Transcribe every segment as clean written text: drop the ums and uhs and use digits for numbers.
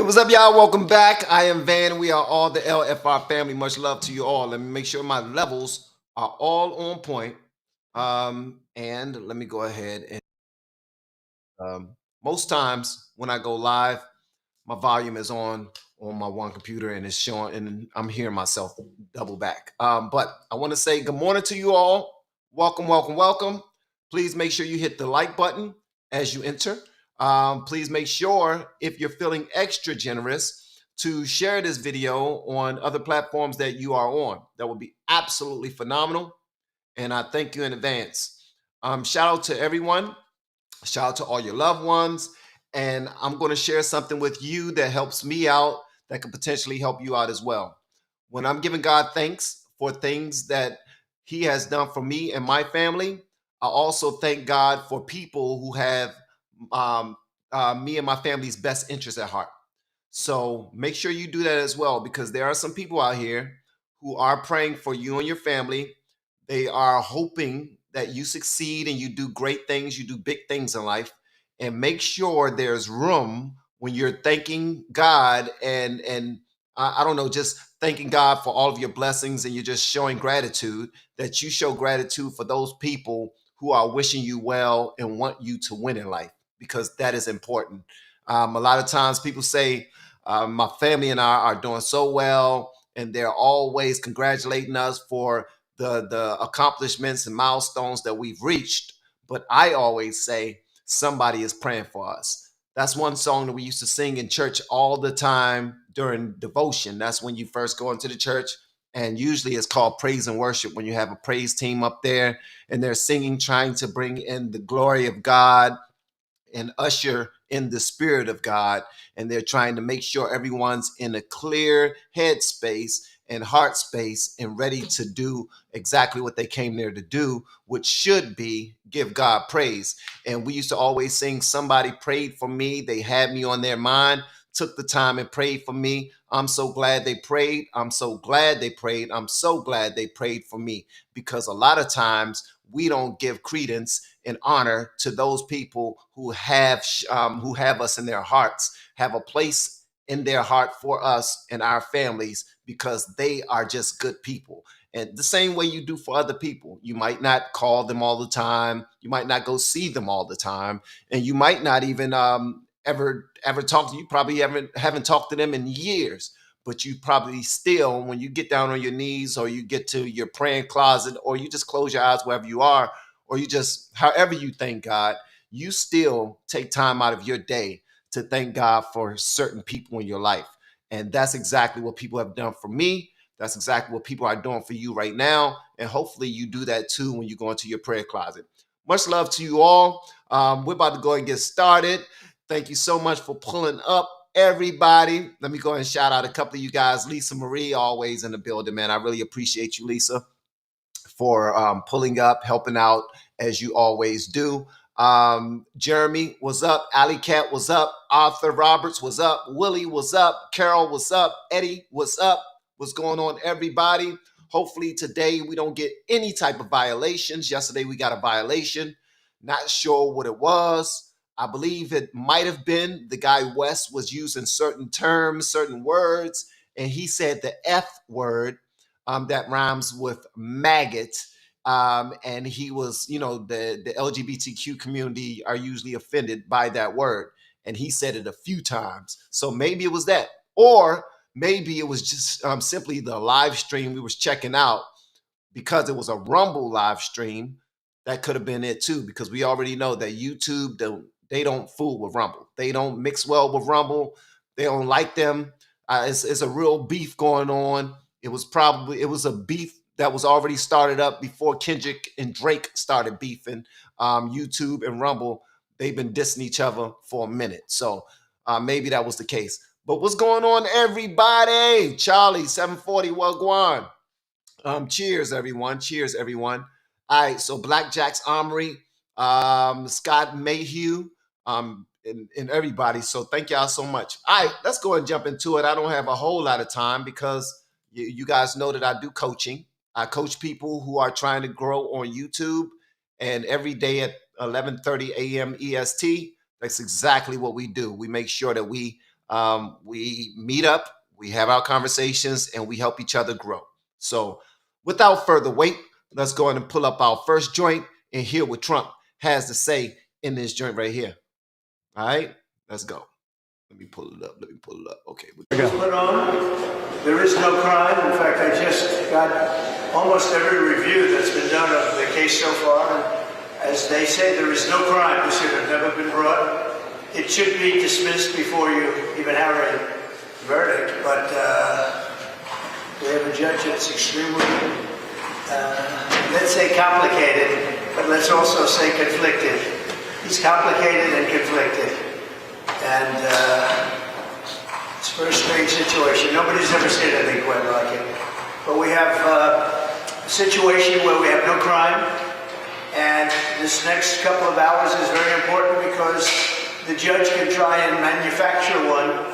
Hey, what's up, y'all? Welcome back. I am Van. We are all the LFR family. Much love to you all. Let me make sure my levels are all on point. And let me go ahead and most times when I go live, my volume is on my one computer and it's showing, and I'm hearing myself double back. But I want to say good morning to you all. Welcome, welcome, welcome. Please make sure you hit the like button as you enter. Please make sure, if you're feeling extra generous, to share this video on other platforms that you are on. That would be absolutely phenomenal. And I thank you in advance. Shout out to everyone. Shout out to all your loved ones. And I'm going to share something with you that helps me out, that could potentially help you out as well. When I'm giving God thanks for things that He has done for me and my family, I also thank God for people who have um, me and my family's best interests at heart. So make sure you do that as well, because there are some people out here who are praying for you and your family. They are hoping that you succeed and you do great things, you do big things in life. And make sure there's room when you're thanking God and I don't know, just thanking God for all of your blessings, and you're just showing gratitude, that you show gratitude for those people who are wishing you well and want you to win in life, because that is important. A lot of times people say, my family and I are doing so well, and they're always congratulating us for the accomplishments and milestones that we've reached. But I always say somebody is praying for us. That's one song that we used to sing in church all the time during devotion. That's when you first go into the church. And usually it's called praise and worship, when you have a praise team up there and they're singing, trying to bring in the glory of God and usher in the spirit of God. And they're trying to make sure everyone's in a clear head space and heart space and ready to do exactly what they came there to do, which should be give God praise. And we used to always sing, somebody prayed for me. They had me on their mind, took the time and prayed for me. I'm so glad they prayed. I'm so glad they prayed. I'm so glad they prayed for me. Because a lot of times we don't give credence and honor to those people who have us in their hearts, have a place in their heart for us and our families, because they are just good people. And the same way you do for other people, you might not call them all the time, you might not go see them all the time, and you might not even ever talk to you. Probably haven't talked to them in years. But you probably still, when you get down on your knees, or you get to your praying closet, or you just close your eyes wherever you are, or you just, however you thank God, you still take time out of your day to thank God for certain people in your life. And that's exactly what people have done for me. That's exactly what people are doing for you right now. And hopefully you do that too when you go into your prayer closet. Much love to you all. We're about to go and get started. Thank you so much for pulling up, everybody. Let me go and shout out a couple of you guys. Lisa Marie, always in the building, man. I really appreciate you, Lisa, for pulling up, helping out as you always do. Jeremy was up. Alley Cat was up. Arthur Roberts was up. Willie was up. Carol was up. Eddie was up. What's going on, everybody? Hopefully today we don't get any type of violations. Yesterday we got a violation. Not sure what it was. I believe it might have been the guy West was using certain terms, certain words, and he said the F word that rhymes with maggot. And he was, the LGBTQ community are usually offended by that word. And he said it a few times. So maybe it was that. Or maybe it was just simply the live stream we was checking out, because it was a Rumble live stream. That could have been it too, because we already know that YouTube, they don't fool with Rumble. They don't mix well with Rumble. They don't like them. It's a real beef going on. It was a beef that was already started up before Kendrick and Drake started beefing. YouTube and Rumble, they've been dissing each other for a minute. So maybe that was the case. But what's going on, everybody? Charlie, 740, Wagwan. Cheers, everyone. Cheers, everyone. All right, so Blackjack's Armory, Scott Mayhew, and everybody. So thank y'all so much. All right, let's go and jump into it. I don't have a whole lot of time, because you guys know that I do coaching. I coach people who are trying to grow on YouTube, and every day at 11:30 a.m. EST, that's exactly what we do. We make sure that we We meet up, we have our conversations, and we help each other grow. So without further wait, let's go ahead and pull up our first joint and hear what Trump has to say in this joint right here. All right, let's go. Let me pull it up. Okay. Put on. There is no crime. In fact, I just got almost every review that's been done of the case so far. And as they say, there is no crime. This should have never been brought. It should be dismissed before you even have a verdict. But we have a judge that's extremely, let's say complicated, but let's also say conflicted. He's complicated and conflicted. And it's a very strange situation. Nobody's ever seen anything quite like it. But we have a situation where we have no crime. And this next couple of hours is very important because the judge can try and manufacture one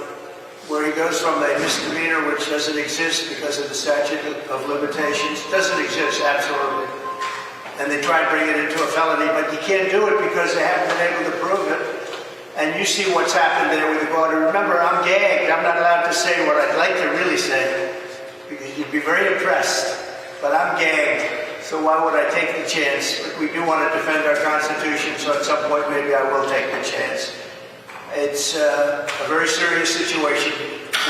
where he goes from a misdemeanor, which doesn't exist because of the statute of limitations. Doesn't exist, absolutely. And they try to bring it into a felony, but you can't do it because they haven't been able to prove it. And you see what's happened there with the court. Remember, I'm gagged. I'm not allowed to say what I'd like to really say because you'd be very impressed. But I'm gagged. So why would I take the chance? But we do want to defend our Constitution, so at some point maybe I will take the chance. It's a very serious situation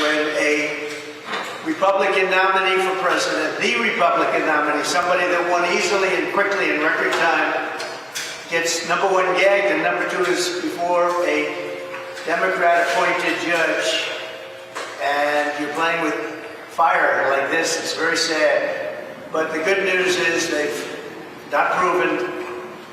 when a Republican nominee for president, the Republican nominee, somebody that won easily and quickly in record time, gets number one gagged and number two is before a Democrat-appointed judge, and you're playing with fire like this. It's very sad. But the good news is they've not proven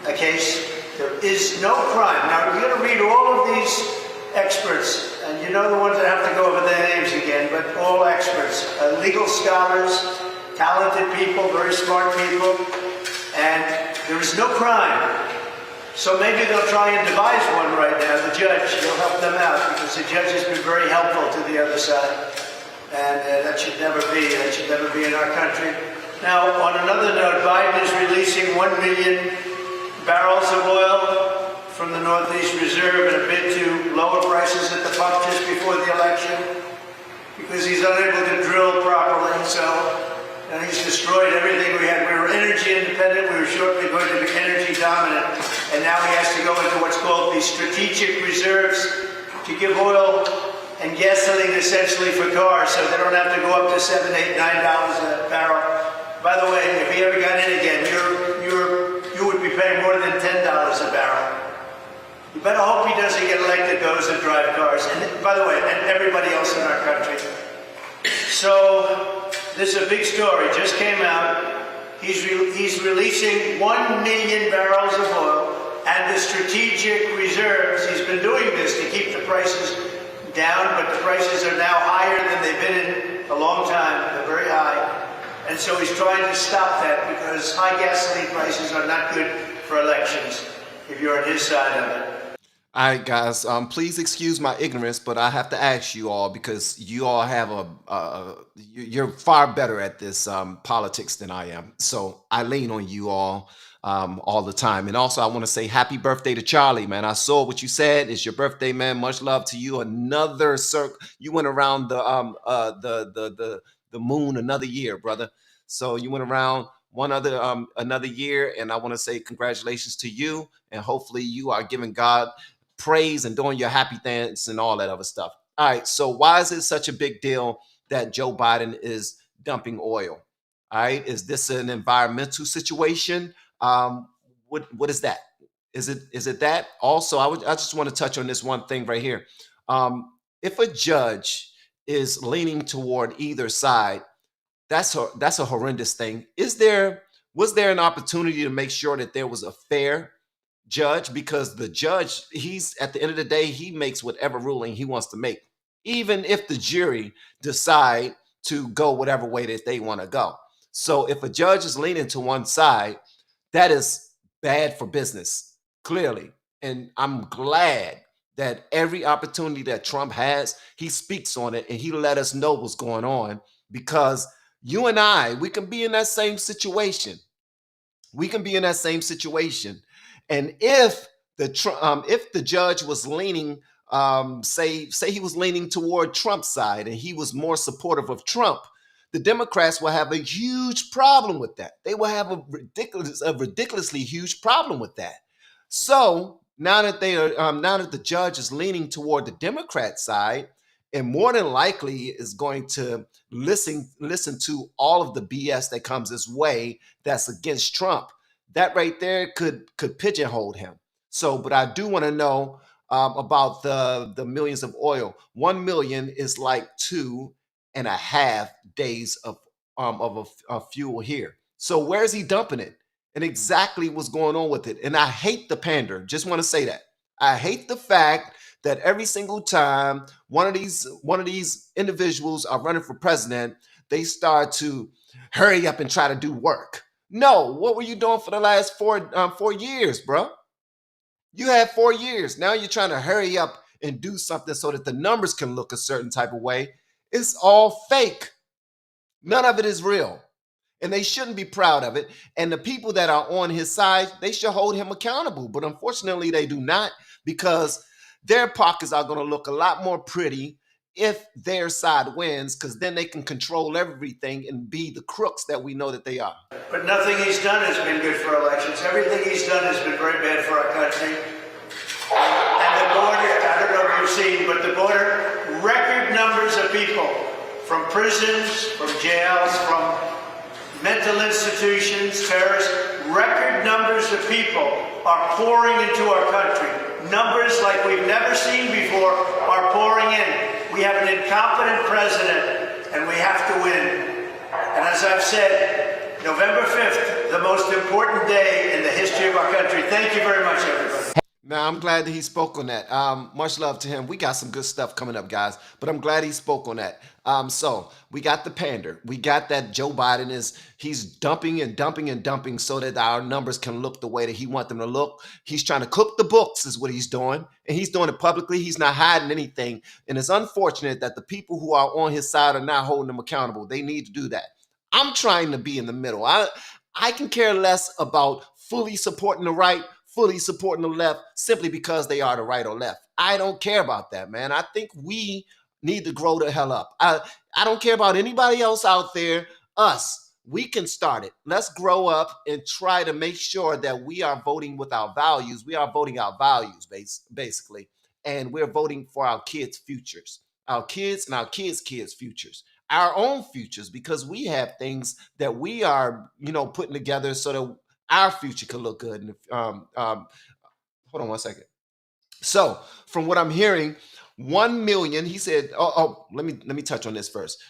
a case. There is no crime. Now, we're going to read all of these experts, and you know the ones that have to go over their names again, but all experts, legal scholars, talented people, very smart people, and there is no crime. So maybe they'll try and devise one right now. The judge, he'll help them out, because the judge has been very helpful to the other side. And that should never be in our country. Now, on another note, Biden is releasing 1 million barrels of oil from the Northeast Reserve in a bid to lower prices at the pump just before the election, because he's unable to drill properly. And he's destroyed everything we had. We were energy independent. We were shortly going to be energy dominant. And now he has to go into what's called the strategic reserves to give oil and gasoline essentially for cars, so they don't have to go up to $7, $8, $9 a barrel. By the way, if he ever got in again, you would be paying more than $10 a barrel. You better hope he doesn't get elected, those that drive cars. And by the way, and everybody else in our country. So this is a big story. Just came out. He's releasing 1 million barrels of oil and the strategic reserves. He's been doing this to keep the prices down, but the prices are now higher than they've been in a long time. They're very high. And so he's trying to stop that because high gasoline prices are not good for elections if you're on his side of it. All right, guys, please excuse my ignorance, but I have to ask you all, because you all have you're far better at this politics than I am. So I lean on you all the time. And also I want to say happy birthday to Charlie, man. I saw what you said. It's your birthday, man. Much love to you. Another circle. You went around the moon another year, brother. So you went around another year, and I want to say congratulations to you, and hopefully you are giving God praise and doing your happy dance and all that other stuff. All right, so why is it such a big deal that Joe Biden is dumping oil? All right, is this an environmental situation? What is that? Is it that? Also, I just want to touch on this one thing right here. If a judge is leaning toward either side, that's a horrendous thing. Was there an opportunity to make sure that there was a fair judge? Because the judge, he's at the end of the day, he makes whatever ruling he wants to make, even if the jury decide to go whatever way that they want to go. So if a judge is leaning to one side, that is bad for business, clearly. And I'm glad that every opportunity that Trump has, he speaks on it and he let us know what's going on, because you and I, we can be in that same situation. We can be in that same situation. And if the judge was leaning say he was leaning toward Trump's side and he was more supportive of Trump, the Democrats will have a huge problem with that. They will have a ridiculously huge problem with that. So now that now that the judge is leaning toward the Democrat side, and more than likely is going to listen to all of the BS that comes his way that's against Trump, that right there could pigeonhole him. So, but I do want to know about the millions of oil. 1 million is like 2.5 days of fuel here. So where's he dumping it? And exactly what's going on with it. And I hate the pander. Just want to say that. I hate the fact that every single time one of these individuals are running for president, they start to hurry up and try to do work. No, what were you doing for the last 4 years, bro? You had 4 years. Now you're trying to hurry up and do something so that the numbers can look a certain type of way. It's all fake. None of it is real. And they shouldn't be proud of it. And the people that are on his side, they should hold him accountable. But unfortunately, they do not, because their pockets are going to look a lot more pretty if their side wins, because then they can control everything and be the crooks that we know that they are. But nothing he's done has been good for elections. Everything he's done has been very bad for our country. And the border, I don't know if you've seen, but the border, record numbers of people from prisons, from jails, from mental institutions, terrorists, record numbers of people are pouring into our country. Numbers like we've never seen before are pouring in. We have an incompetent president, and we have to win. And as I've said, November 5th, the most important day in the history of our country. Thank you very much, everybody. Now, I'm glad that he spoke on that. Much love to him. We got some good stuff coming up, guys, but I'm glad he spoke on that. So we got the pander. We got that Joe Biden he's dumping and dumping and dumping so that our numbers can look the way that he wants them to look. He's trying to cook the books is what he's doing, and he's doing it publicly. He's not hiding anything, and it's unfortunate that the people who are on his side are not holding him accountable. They need to do that. I'm trying to be in the middle. I can care less about fully supporting the right, fully supporting the left simply because they are the right or left. I don't care about that, man. I think we need to grow the hell up. I don't care about anybody else out there. Us, we can start it. Let's grow up and try to make sure that we are voting with our values. We are voting our values, basically. And we're voting for our kids' futures. Our kids and our kids' kids' futures. Our own futures, because we have things that we are, putting together so that our future can look good. And hold on one second. So from what I'm hearing, 1 million, he said, let me touch on this first.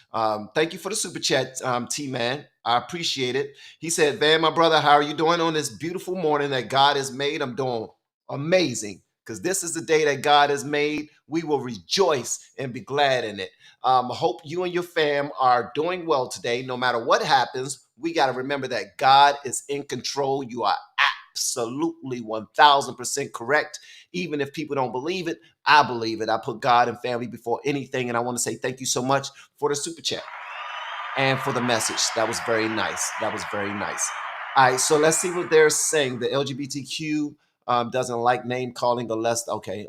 Thank you for the super chat, T-Man. I appreciate it. He said, Van, my brother, how are you doing on this beautiful morning that God has made? I'm doing amazing, because this is the day that God has made. We will rejoice and be glad in it. I hope you and your fam are doing well today. No matter what happens, we got to remember that God is in control. You are absolutely 1,000% correct. Even if people don't believe it, I believe it. I put God and family before anything. And I want to say thank you so much for the super chat and for the message. That was very nice. That was very nice. All right, so let's see what they're saying. The LGBTQ doesn't like name calling unless, okay.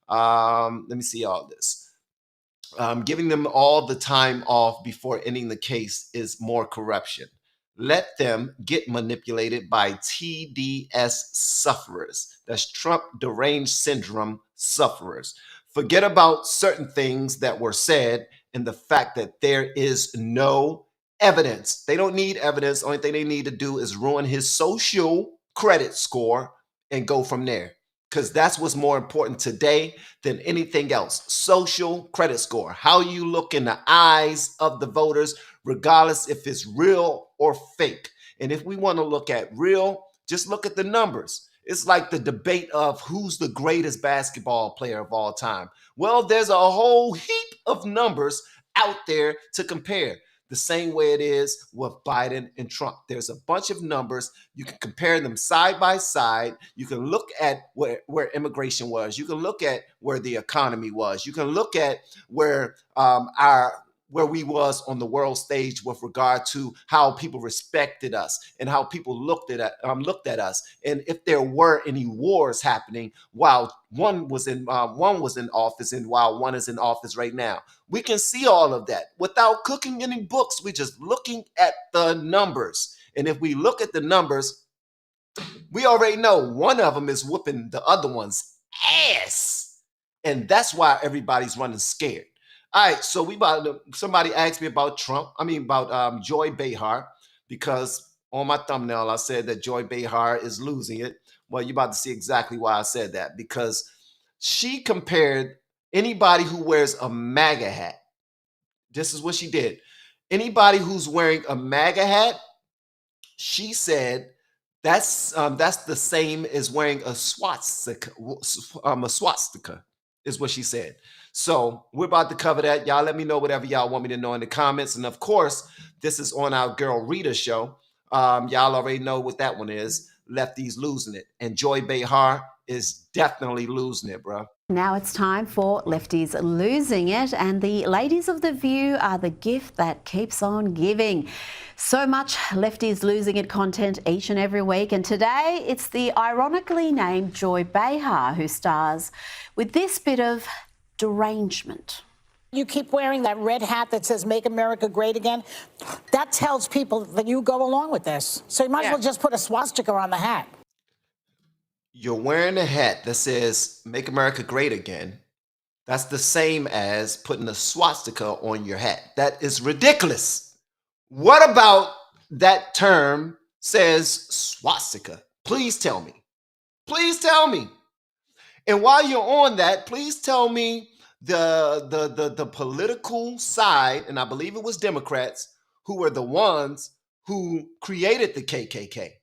Let me see all this. Giving them all the time off before ending the case is more corruption. Let them get manipulated by TDS sufferers. That's Trump deranged syndrome sufferers. Forget about certain things that were said and the fact that there is no evidence. They don't need evidence. Only thing they need to do is ruin his social credit score and go from there. Because that's what's more important today than anything else. Social credit score. How you look in the eyes of the voters, regardless if it's real or fake. And if we want to look at real, just look at the numbers. It's like the debate of who's the greatest basketball player of all time. Well, there's a whole heap of numbers out there to compare. The same way it is with Biden and Trump. There's a bunch of numbers. You can compare them side by side. You can look at where immigration was. You can look at where the economy was. You can look at where our where we was on the world stage with regard to how people respected us and how people looked at us, and if there were any wars happening while one was in office and while one is in office right now. We can see all of that without cooking any books. We're just looking at the numbers, and if we look at the numbers, we already know one of them is whooping the other one's ass, and that's why everybody's running scared. All right, so somebody asked me about Joy Behar, because on my thumbnail I said that Joy Behar is losing it. Well, you're about to see exactly why I said that, because she compared anybody who wears a MAGA hat. This is what she did. Anybody who's wearing a MAGA hat, she said that's the same as wearing a swastika. A swastika is what she said. So we're about to cover that. Y'all let me know whatever y'all want me to know in the comments. And of course, this is on our girl Rita show. Y'all already know what that one is. Lefties losing it. And Joy Behar is definitely losing it, bro. Now it's time for Lefties Losing It, and the ladies of The View are the gift that keeps on giving. So much Lefties Losing It content each and every week, and today it's the ironically named Joy Behar who stars with this bit of derangement. You keep wearing that red hat that says "Make America Great Again." That tells people that you go along with this. So you might as well just put a swastika on the hat. You're wearing a hat that says "Make America Great Again." That's the same as putting a swastika on your hat. That is ridiculous. What about that term says swastika? Please tell me. Please tell me. And while you're on that, please tell me the political side, and I believe it was Democrats, who were the ones who created the KKK.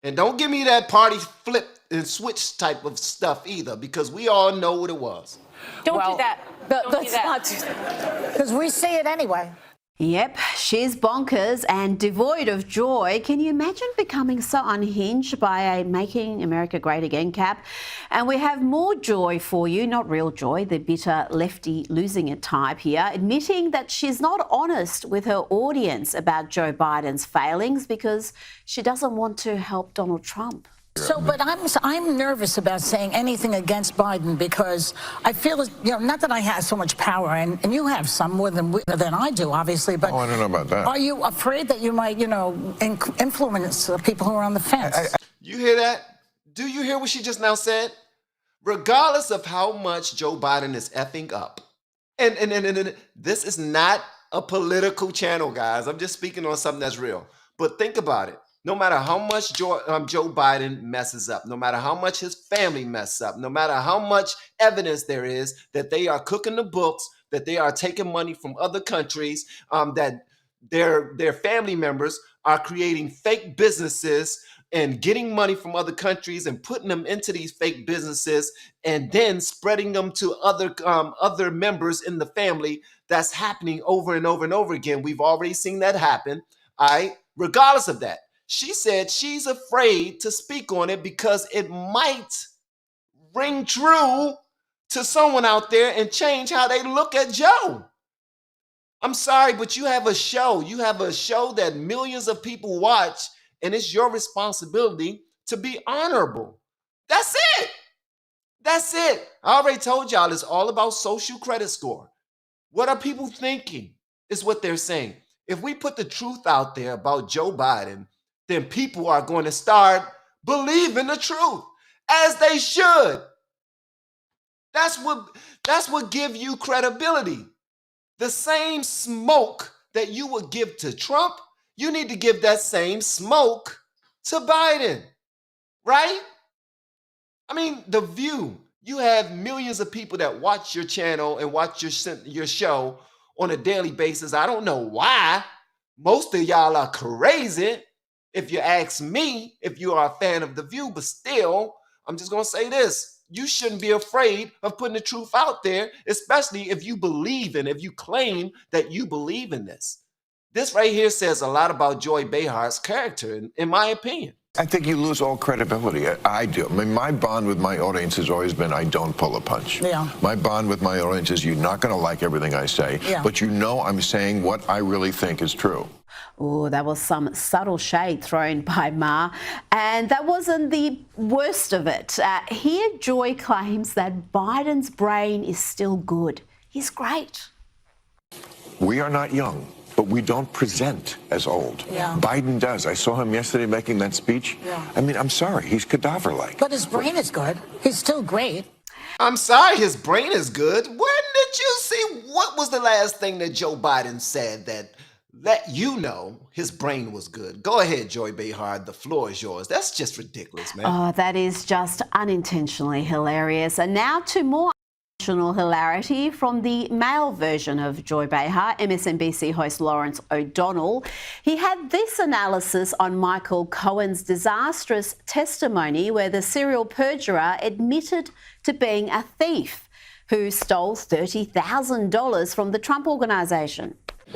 And don't give me that party flip and switch type of stuff either, because we all know what it was. Don't do that. Let's not do that. Because we see it anyway. Yep, she's bonkers and devoid of joy. Can you imagine becoming so unhinged by a Making America Great Again cap? And we have more joy for you, not real joy, the bitter lefty losing it type here, admitting that she's not honest with her audience about Joe Biden's failings because she doesn't want to help Donald Trump. So, but I'm nervous about saying anything against Biden because I feel, not that I have so much power, and you have some more than I do, obviously. But I don't know about that. Are you afraid that you might, influence people who are on the fence? You hear that? Do you hear what she just now said? Regardless of how much Joe Biden is effing up, and this is not a political channel, guys. I'm just speaking on something that's real. But think about it. No matter how much Joe Biden messes up, no matter how much his family messes up, no matter how much evidence there is that they are cooking the books, that they are taking money from other countries, that their family members are creating fake businesses and getting money from other countries and putting them into these fake businesses and then spreading them to other members in the family. That's happening over and over and over again. We've already seen that happen. All right. Regardless of that, she said she's afraid to speak on it because it might ring true to someone out there and change how they look at Joe. I'm sorry, but you have a show. You have a show that millions of people watch, and it's your responsibility to be honorable. That's it. That's it. I already told y'all it's all about social credit score. What are people thinking is what they're saying. If we put the truth out there about Joe Biden, then people are going to start believing the truth, as they should. That's what give you credibility. The same smoke that you would give to Trump, you need to give that same smoke to Biden, right? I mean, The View, you have millions of people that watch your channel and watch your show on a daily basis. I don't know why. Most of y'all are crazy, if you ask me, if you are a fan of The View, but still, I'm just going to say this. You shouldn't be afraid of putting the truth out there, especially if you if you claim that you believe in this. This right here says a lot about Joy Behar's character, in my opinion. I think you lose all credibility. I do. I mean, my bond with my audience has always been I don't pull a punch. Yeah. My bond with my audience is you're not going to like everything I say, but you know I'm saying what I really think is true. Oh, that was some subtle shade thrown by Ma. And that wasn't the worst of it. Here, Joy claims that Biden's brain is still good. He's great. We are not young, but we don't present as old. Yeah. Biden does. I saw him yesterday making that speech. Yeah. I mean, I'm sorry. He's cadaver-like. But his brain is good. He's still great. I'm sorry, his brain is good. When did you see, what was the last thing that Joe Biden said that let you know his brain was good? Go ahead, Joy Behar, the floor is yours. That's just ridiculous, man. Oh, that is just unintentionally hilarious. And now to more unintentional hilarity from the male version of Joy Behar, MSNBC host Lawrence O'Donnell. He had this analysis on Michael Cohen's disastrous testimony where the serial perjurer admitted to being a thief who stole $30,000 from the Trump Organization.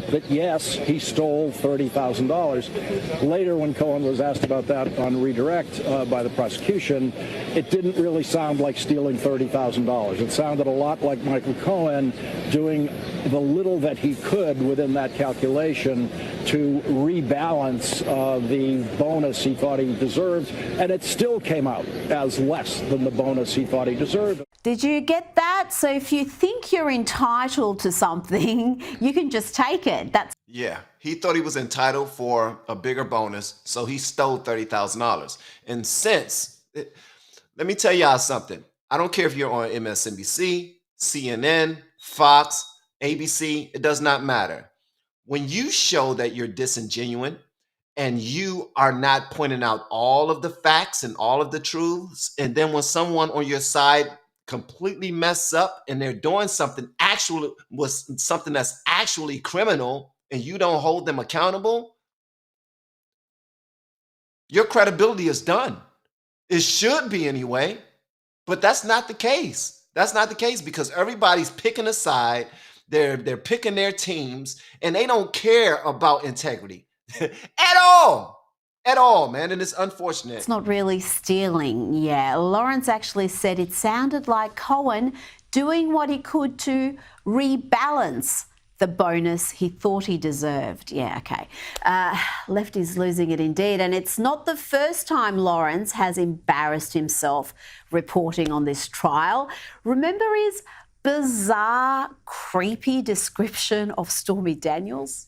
That yes, he stole $30,000. Later, when Cohen was asked about that on redirect by the prosecution, it didn't really sound like stealing $30,000. It sounded a lot like Michael Cohen doing the little that he could within that calculation to rebalance the bonus he thought he deserved, and it still came out as less than the bonus he thought he deserved. Did you get that? So if you think you're entitled to something, you can just take it. Yeah, he thought he was entitled for a bigger bonus, so he stole $30,000. And let me tell y'all something. I don't care if you're on MSNBC, CNN, Fox, ABC, it does not matter. When you show that you're disingenuous and you are not pointing out all of the facts and all of the truths, and then when someone on your side completely mess up and they're doing something that's actually criminal and you don't hold them accountable, your credibility is done. It should be anyway, but that's not the case. That's not the case because everybody's picking a side. They're picking their teams and they don't care about integrity at all. At all, man, and it's unfortunate. It's not really stealing, yeah. Lawrence actually said it sounded like Cohen doing what he could to rebalance the bonus he thought he deserved. Yeah, okay. Lefty's losing it indeed, and it's not the first time Lawrence has embarrassed himself reporting on this trial. Remember his bizarre, creepy description of Stormy Daniels?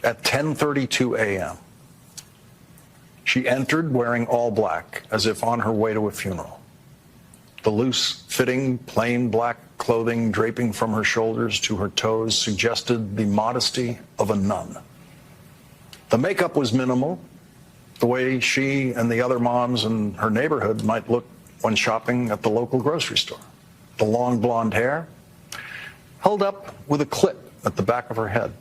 At 10:32 a.m., she entered wearing all black, as if on her way to a funeral. The loose-fitting, plain black clothing draping from her shoulders to her toes suggested the modesty of a nun. The makeup was minimal, the way she and the other moms in her neighborhood might look when shopping at the local grocery store. The long blonde hair held up with a clip at the back of her head,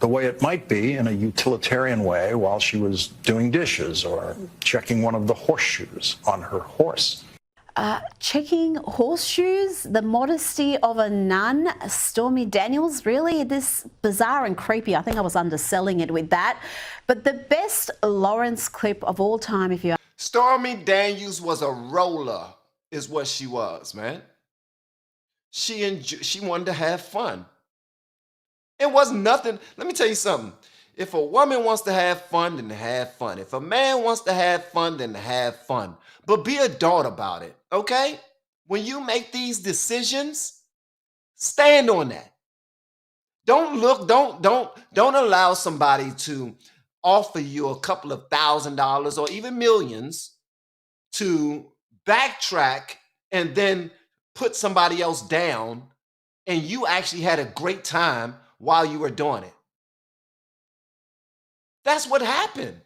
the way it might be in a utilitarian way while she was doing dishes or checking one of the horseshoes on her horse. Checking horseshoes, the modesty of a nun, Stormy Daniels, really this bizarre and creepy. I think I was underselling it with that. But the best Lawrence clip of all time, if you... Stormy Daniels was a roller, is what she was, man. She wanted to have fun. It wasn't nothing. Let me tell you something. If a woman wants to have fun, then have fun. If a man wants to have fun, then have fun. But be adult about it, okay? When you make these decisions, stand on that. Don't allow somebody to offer you a couple of $1,000s or even millions to backtrack and then put somebody else down, and you actually had a great time while you were doing it. That's what happened.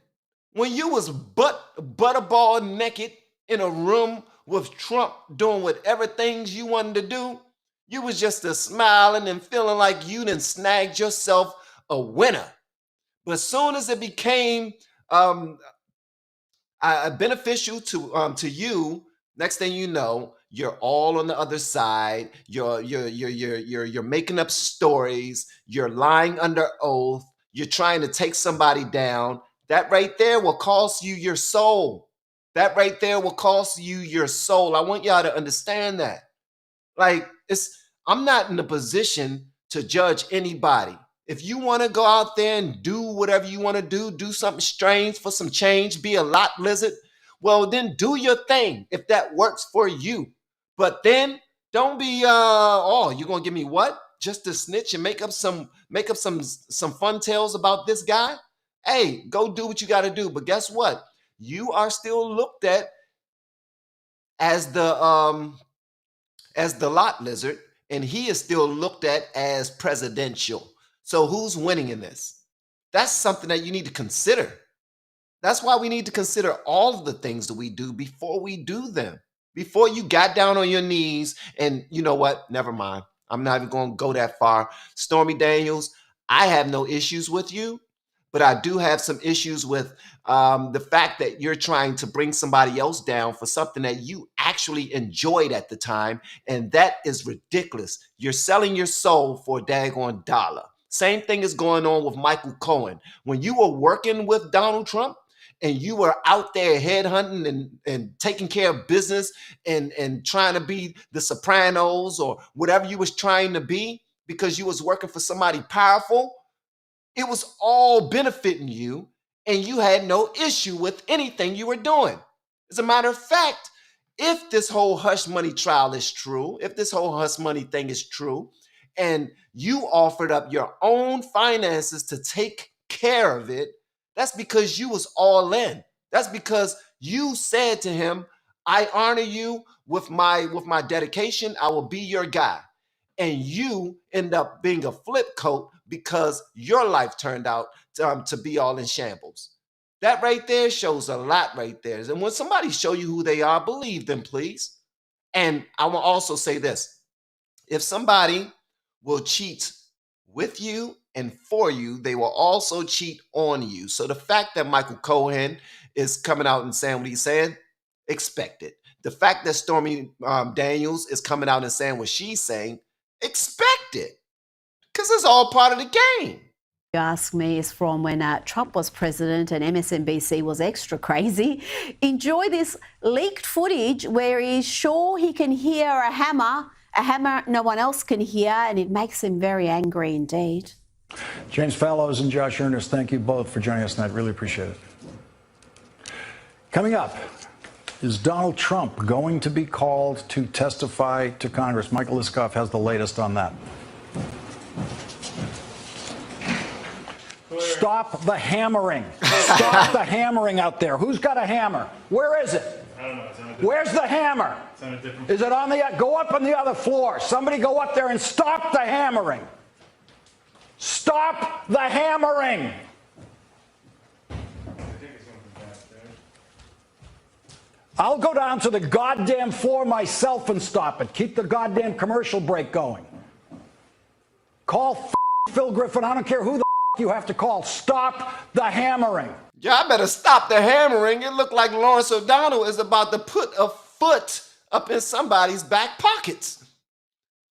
When you was butterball naked in a room with Trump doing whatever things you wanted to do, you was just smiling and feeling like you done snagged yourself a winner. But as soon as it became beneficial to you, next thing you know, you're all on the other side. You're making up stories. You're lying under oath. You're trying to take somebody down. That right there will cost you your soul. That right there will cost you your soul. I want y'all to understand that. Like, I'm not in a position to judge anybody. If you want to go out there and do whatever you want to do something strange for some change, be a lot lizard, well, then do your thing if that works for you. But then don't be, oh, you're going to give me what? Just to snitch and make up some fun tales about this guy? Hey, go do what you got to do. But guess what? You are still looked at as the lot lizard, and he is still looked at as presidential. So who's winning in this? That's something that you need to consider. That's why we need to consider all of the things that we do before we do them. Before you got down on your knees and you know what? Never mind. I'm not even going to go that far. Stormy Daniels, I have no issues with you, but I do have some issues with the fact that you're trying to bring somebody else down for something that you actually enjoyed at the time, and that is ridiculous. You're selling your soul for a daggone dollar. Same thing is going on with Michael Cohen. When you were working with Donald Trump and you were out there headhunting and taking care of business and trying to be the Sopranos or whatever you was trying to be because you was working for somebody powerful, it was all benefiting you and you had no issue with anything you were doing. As a matter of fact, if this whole hush money trial is true, if this whole hush money thing is true, and you offered up your own finances to take care of it, that's because you was all in. That's because you said to him, I honor you with my dedication. I will be your guy. And you end up being a flip coat because your life turned out to be all in shambles. That right there shows a lot right there. And when somebody show you who they are, believe them, please. And I will also say this. If somebody will cheat with you and for you, they will also cheat on you. So the fact that Michael Cohen is coming out and saying what he's saying, expect it. The fact that Stormy Daniels is coming out and saying what she's saying, expect it. Because it's all part of the game. You ask me is from when Trump was president and MSNBC was extra crazy. Enjoy this leaked footage where he's sure he can hear a hammer no one else can hear, and it makes him very angry indeed. James Fallows and Josh Earnest, thank you both for joining us tonight. Really appreciate it. Coming up, is Donald Trump going to be called to testify to Congress? Michael Liskoff has the latest on that. Stop the hammering. Stop the hammering out there. Who's got a hammer? Where is it? I don't know. Where's the hammer? Is it on the, go up on the other floor. Somebody go up there and stop the hammering. Stop the hammering. I'll go down to the goddamn floor myself and stop it. Keep the goddamn commercial break going. Call Phil Griffin. I don't care who the you have to call. Stop the hammering. Y'all better stop the hammering. It looked like Lawrence O'Donnell is about to put a foot up in somebody's back pockets.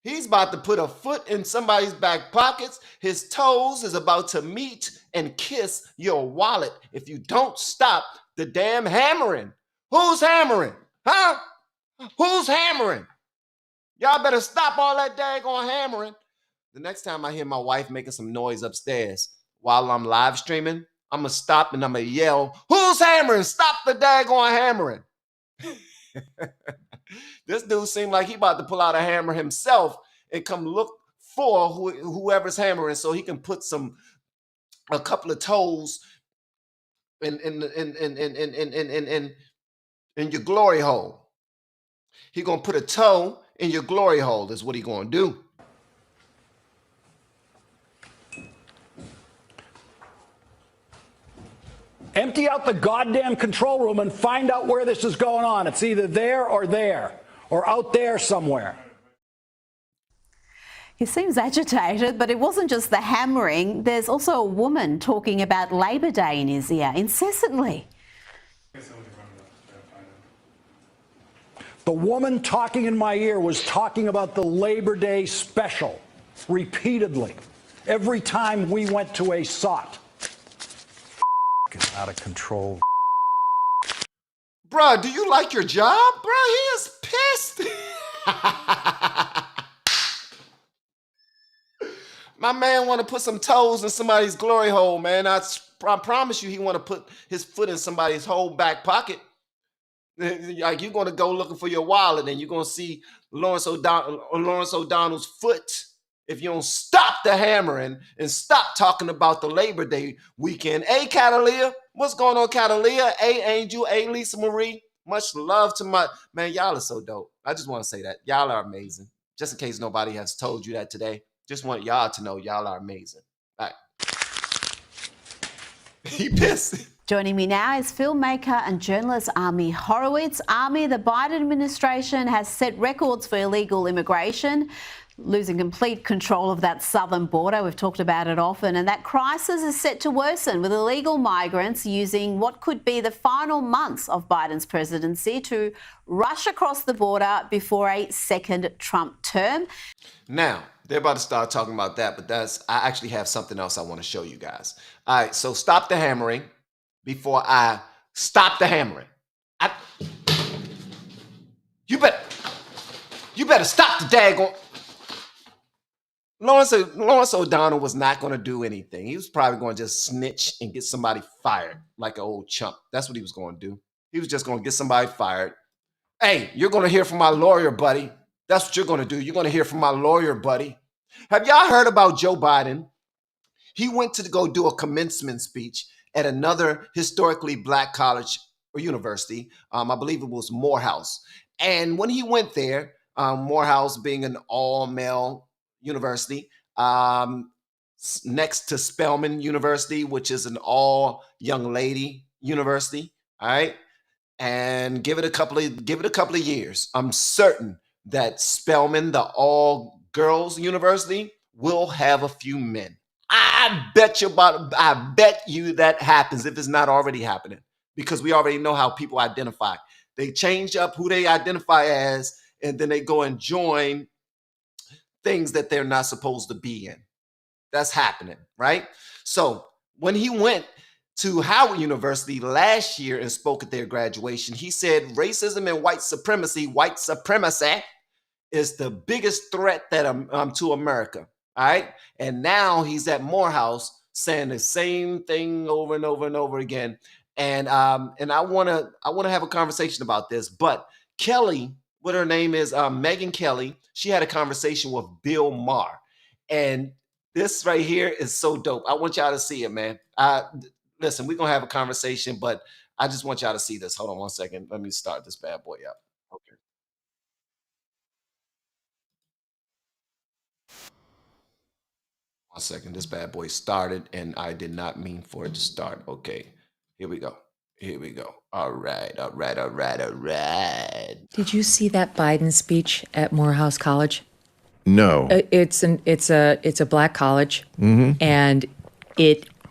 He's about to put a foot in somebody's back pockets. His toes is about to meet and kiss your wallet if you don't stop the damn hammering. Who's hammering? Huh? Who's hammering? Y'all better stop all that daggone hammering. The next time I hear my wife making some noise upstairs while I'm live streaming, I'm going to stop and I'm going to yell, who's hammering? Stop the daggone hammering. This dude seemed like he about to pull out a hammer himself and come look for whoever's hammering so he can put a couple of toes in your glory hole. He going to put a toe in your glory hole is what he going to do. Empty out the goddamn control room and find out where this is going on. It's either there or out there somewhere. He seems agitated, but it wasn't just the hammering. There's also a woman talking about Labor Day in his ear incessantly. The woman talking in my ear was talking about the Labor Day special repeatedly every time we went to a SOT. Out of control. Bruh, do you like your job? Bruh, he is pissed. My man want to put some toes in somebody's glory hole, man. I promise you he want to put his foot in somebody's whole back pocket. Like you're going to go looking for your wallet and you're going to see Lawrence O'Donnell's foot if you don't stop the hammering and stop talking about the Labor Day weekend. Hey, Catalia. What's going on, Catalia? Hey, Angel. Hey, Lisa Marie. Much love to my... Man, y'all are so dope. I just want to say that. Y'all are amazing. Just in case nobody has told you that today. Just want y'all to know y'all are amazing. All right. He pissed. Joining me now is filmmaker and journalist Ami Horowitz. Ami, the Biden administration has set records for illegal immigration, losing complete control of that southern border. We've talked about it often. And that crisis is set to worsen with illegal migrants using what could be the final months of Biden's presidency to rush across the border before a second Trump term. Now, they're about to start talking about that, but I actually have something else I want to show you guys. All right, so stop the hammering before I stop the hammering. You better stop the daggone. Lawrence O'Donnell was not going to do anything. He was probably going to just snitch and get somebody fired like an old chump. That's what he was going to do. He was just going to get somebody fired. Hey, you're going to hear from my lawyer, buddy. That's what you're going to do. You're going to hear from my lawyer, buddy. Have y'all heard about Joe Biden? He went to go do a commencement speech at another historically black college or university. I believe it was Morehouse. And when he went there, Morehouse being an all-male university, next to Spelman University, which is an all-young lady university, all right? And give it a couple of years. I'm certain that Spelman, the all-girls university, will have a few men. I bet you that happens if it's not already happening, because we already know how people identify. They change up who they identify as, and then they go and join things that they're not supposed to be in. That's happening, right? So when he went to Howard University last year and spoke at their graduation, he said racism and white supremacy is the biggest threat that to America. All right. And now he's at Morehouse saying the same thing over and over and over again. And I want to have a conversation about this. But Kelly, what her name is, Megyn Kelly, she had a conversation with Bill Maher. And this right here is so dope. I want y'all to see it, man. Listen, we're going to have a conversation, but I just want y'all to see this. Hold on one second. Let me start this bad boy up. Okay. One second. This bad boy started, and I did not mean for it to start. Okay. Here we go. Here we go. All right. Did you see that Biden speech at Morehouse College? No. It's a black college, and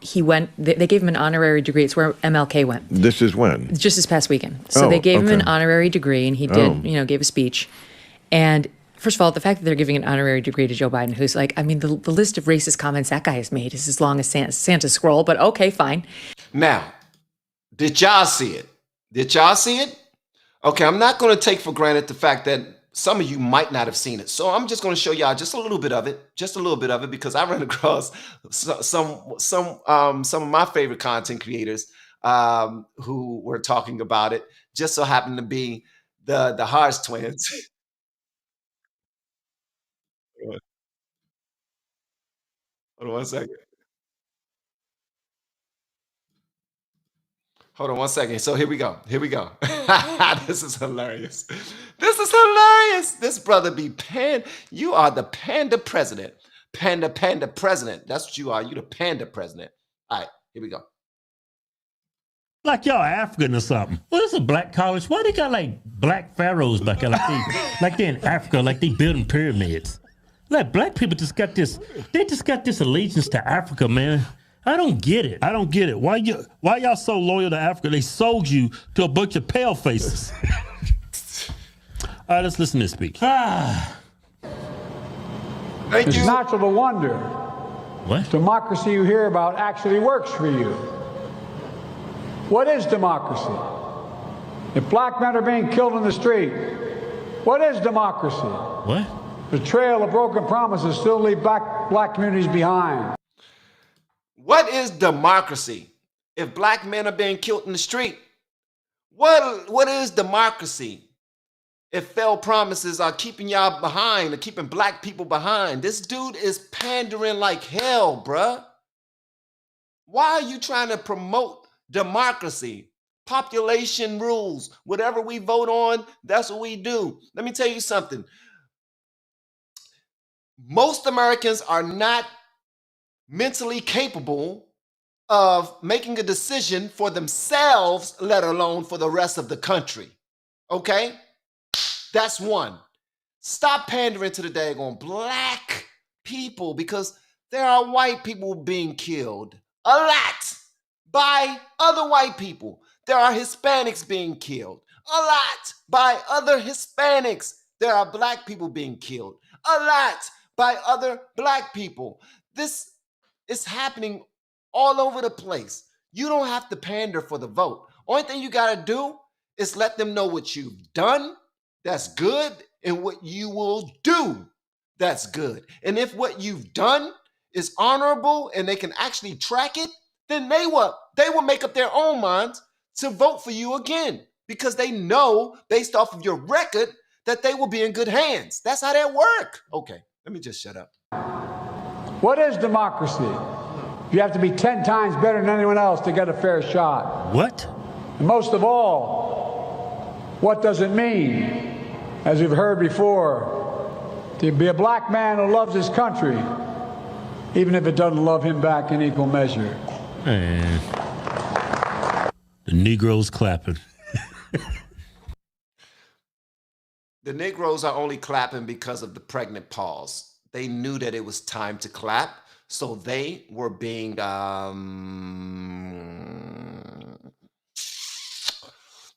he went. They gave him an honorary degree. It's where MLK went. This is when? Just this past weekend. So they gave him an honorary degree, and he did, gave a speech. And first of all, the fact that they're giving an honorary degree to Joe Biden, who's like, I mean, the list of racist comments that guy has made is as long as Santa's scroll. But okay, fine. Now, did y'all see it? Did y'all see it? Okay, I'm not going to take for granted the fact that some of you might not have seen it. So I'm just going to show y'all just a little bit of it, because I ran across some of my favorite content creators who were talking about it. Just so happened to be the Hars twins. Hold on one second. Hold on one second. So here we go. This is hilarious. This brother be you are the panda president. Panda president. That's what you are. You the panda president. All right, here we go. Like y'all African or something. Well, it's a black college. Why they got like black pharaohs back there, like they in Africa, like they building pyramids? Like black people just got this allegiance to Africa, man. I don't get it. Why y'all so loyal to Africa? They sold you to a bunch of pale faces. All right, let's listen to this speech. Thank It's you. natural to wonder. What? Democracy you hear about actually works for you. What is democracy? If black men are being killed in the street, what is democracy? What? Betrayal of broken promises still leave black communities behind. What is democracy? If black men are being killed in the street, what is democracy? If failed promises are keeping y'all behind or keeping black people behind. This dude is pandering like hell, bruh. Why are you trying to promote democracy? Population rules. Whatever we vote on, that's what we do. Let me tell you something. Most Americans are not mentally capable of making a decision for themselves, let alone for the rest of the country. Okay? That's one. Stop pandering to the daggone black people, because there are white people being killed a lot by other white people. There are Hispanics being killed a lot by other Hispanics. There are black people being killed a lot by other black people. This is happening all over the place. You don't have to pander for the vote. Only thing you got to do is let them know what you've done, that's good, and what you will do, that's good. And if what you've done is honorable and they can actually track it, then they will make up their own minds to vote for you again, because they know based off of your record that they will be in good hands. That's how that works. Okay, let me just shut up. What is democracy? You have to be 10 times better than anyone else to get a fair shot. What? And most of all, what does it mean? As we've heard before, to be a black man who loves his country, even if it doesn't love him back in equal measure. Man. The Negroes clapping. The Negroes are only clapping because of the pregnant pause. They knew that it was time to clap, so they were being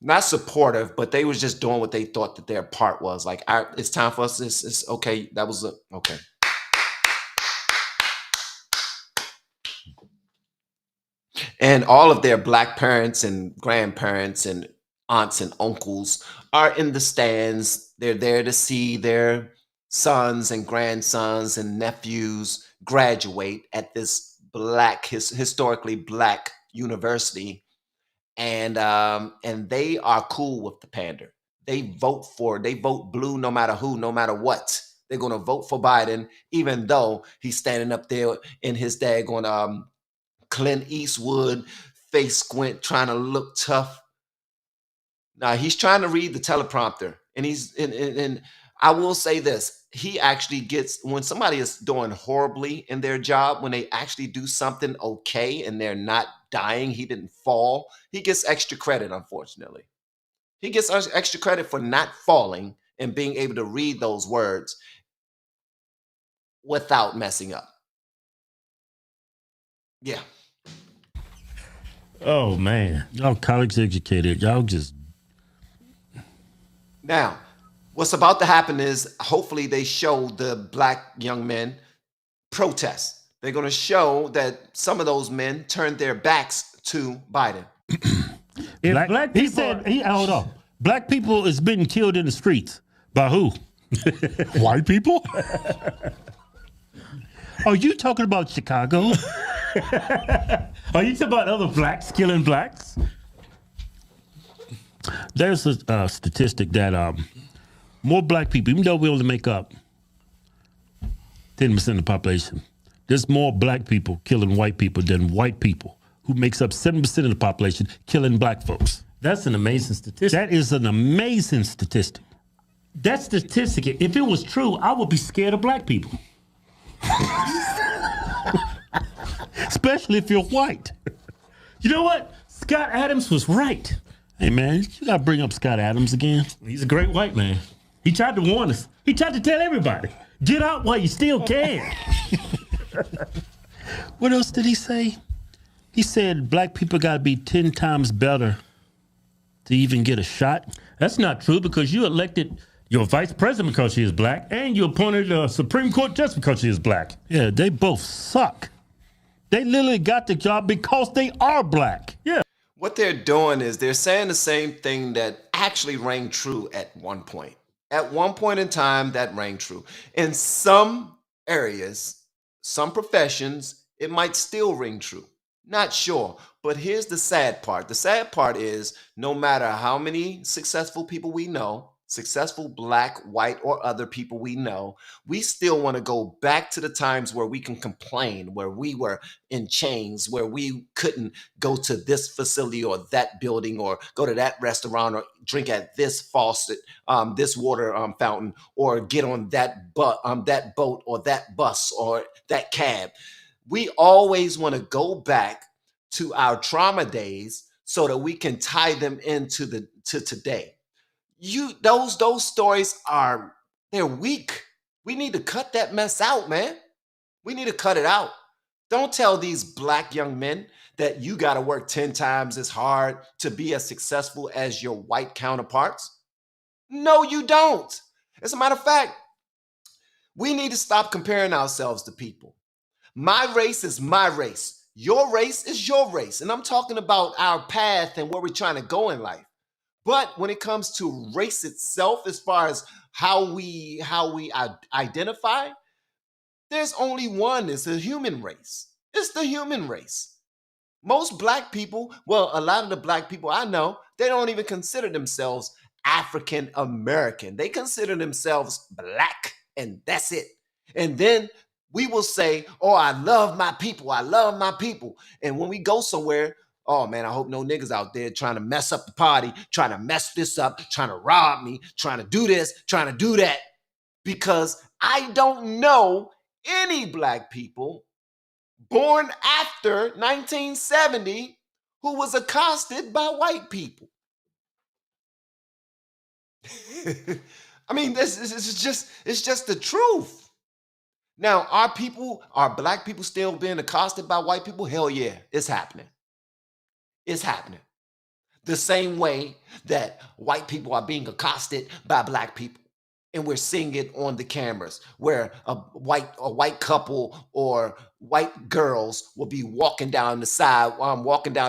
not supportive, but they was just doing what they thought that their part was. Like, it's time for us. It's okay. That was okay. And all of their black parents and grandparents and aunts and uncles are in the stands. They're there to see their sons and grandsons and nephews graduate at this historically black university. And they are cool with the pander. They vote blue no matter who, no matter what. They're going to vote for Biden, even though he's standing up there in his daggone Clint Eastwood face squint, trying to look tough. Now he's trying to read the teleprompter, and I will say this: he actually gets, when somebody is doing horribly in their job, when they actually do something okay and they're not dying, he didn't fall, he gets extra credit. Unfortunately, he gets extra credit for not falling and being able to read those words without messing up. Yeah. Oh man, y'all college educated. Y'all just. Now, what's about to happen is hopefully they show the black young men protest. They're going to show that some of those men turned their backs to Biden. Black people, hold on. Black people is being killed in the streets. By who? White people? Are you talking about Chicago? Are you talking about other blacks killing blacks? There's a statistic that more black people, even though we only make up 10% of the population, there's more black people killing white people than white people, who makes up 7% of the population killing black folks. That's an amazing statistic. That is an amazing statistic. That statistic, if it was true, I would be scared of black people. Especially if you're white. You know what? Scott Adams was right. Hey, man, you got to bring up Scott Adams again. He's a great white man. He tried to warn us. He tried to tell everybody, get out while you still can. What else did he say? He said black people got to be 10 times better to even get a shot. That's not true, because you elected your vice president because she is black, and you appointed a Supreme Court judge because she is black. Yeah, they both suck. They literally got the job because they are black. Yeah. What they're doing is they're saying the same thing that actually rang true at one point. At one point in time, that rang true. In some areas, some professions, it might still ring true. Not sure. But here's the sad part. The sad part is no matter how many successful people we know, successful black, white, or other people we know, we still want to go back to the times where we can complain, where we were in chains, where we couldn't go to this facility or that building or go to that restaurant or drink at this faucet, this water fountain, or get on that boat or that bus or that cab. We always want to go back to our trauma days so that we can tie them into to today. Those stories they're weak. We need to cut that mess out, man. We need to cut it out. Don't tell these black young men that you got to work 10 times as hard to be as successful as your white counterparts. No, you don't. As a matter of fact, we need to stop comparing ourselves to people. My race is my race. Your race is your race. And I'm talking about our path and where we're trying to go in life. But when it comes to race itself, as far as how we identify, there's only one. It's the human race. It's the human race. Most black people, well, a lot of the black people I know, they don't even consider themselves African American. They consider themselves black, and that's it. And then we will say, oh, I love my people. I love my people. And when we go somewhere, oh, man, I hope no niggas out there trying to mess up the party, trying to mess this up, trying to rob me, trying to do this, trying to do that. Because I don't know any black people born after 1970 who was accosted by white people. I mean, it's just the truth. Now, are black people still being accosted by white people? Hell yeah, it's happening. It's happening. The same way that white people are being accosted by black people. And we're seeing it on the cameras where a white couple or white girls will be walking down the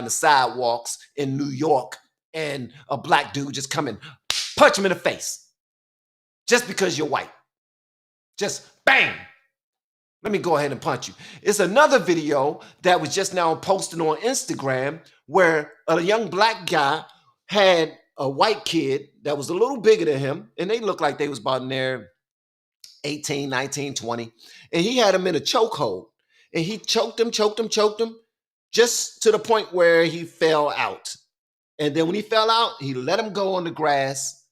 sidewalks in New York, and a black dude just come and punch him in the face just because you're white. Just bang. Let me go ahead and punch you. It's another video that was just now posted on Instagram where a young black guy had a white kid that was a little bigger than him, and they looked like they was about in there 18, 19, 20, and he had him in a chokehold, and he choked him, just to the point where he fell out. And then when he fell out, he let him go on the grass,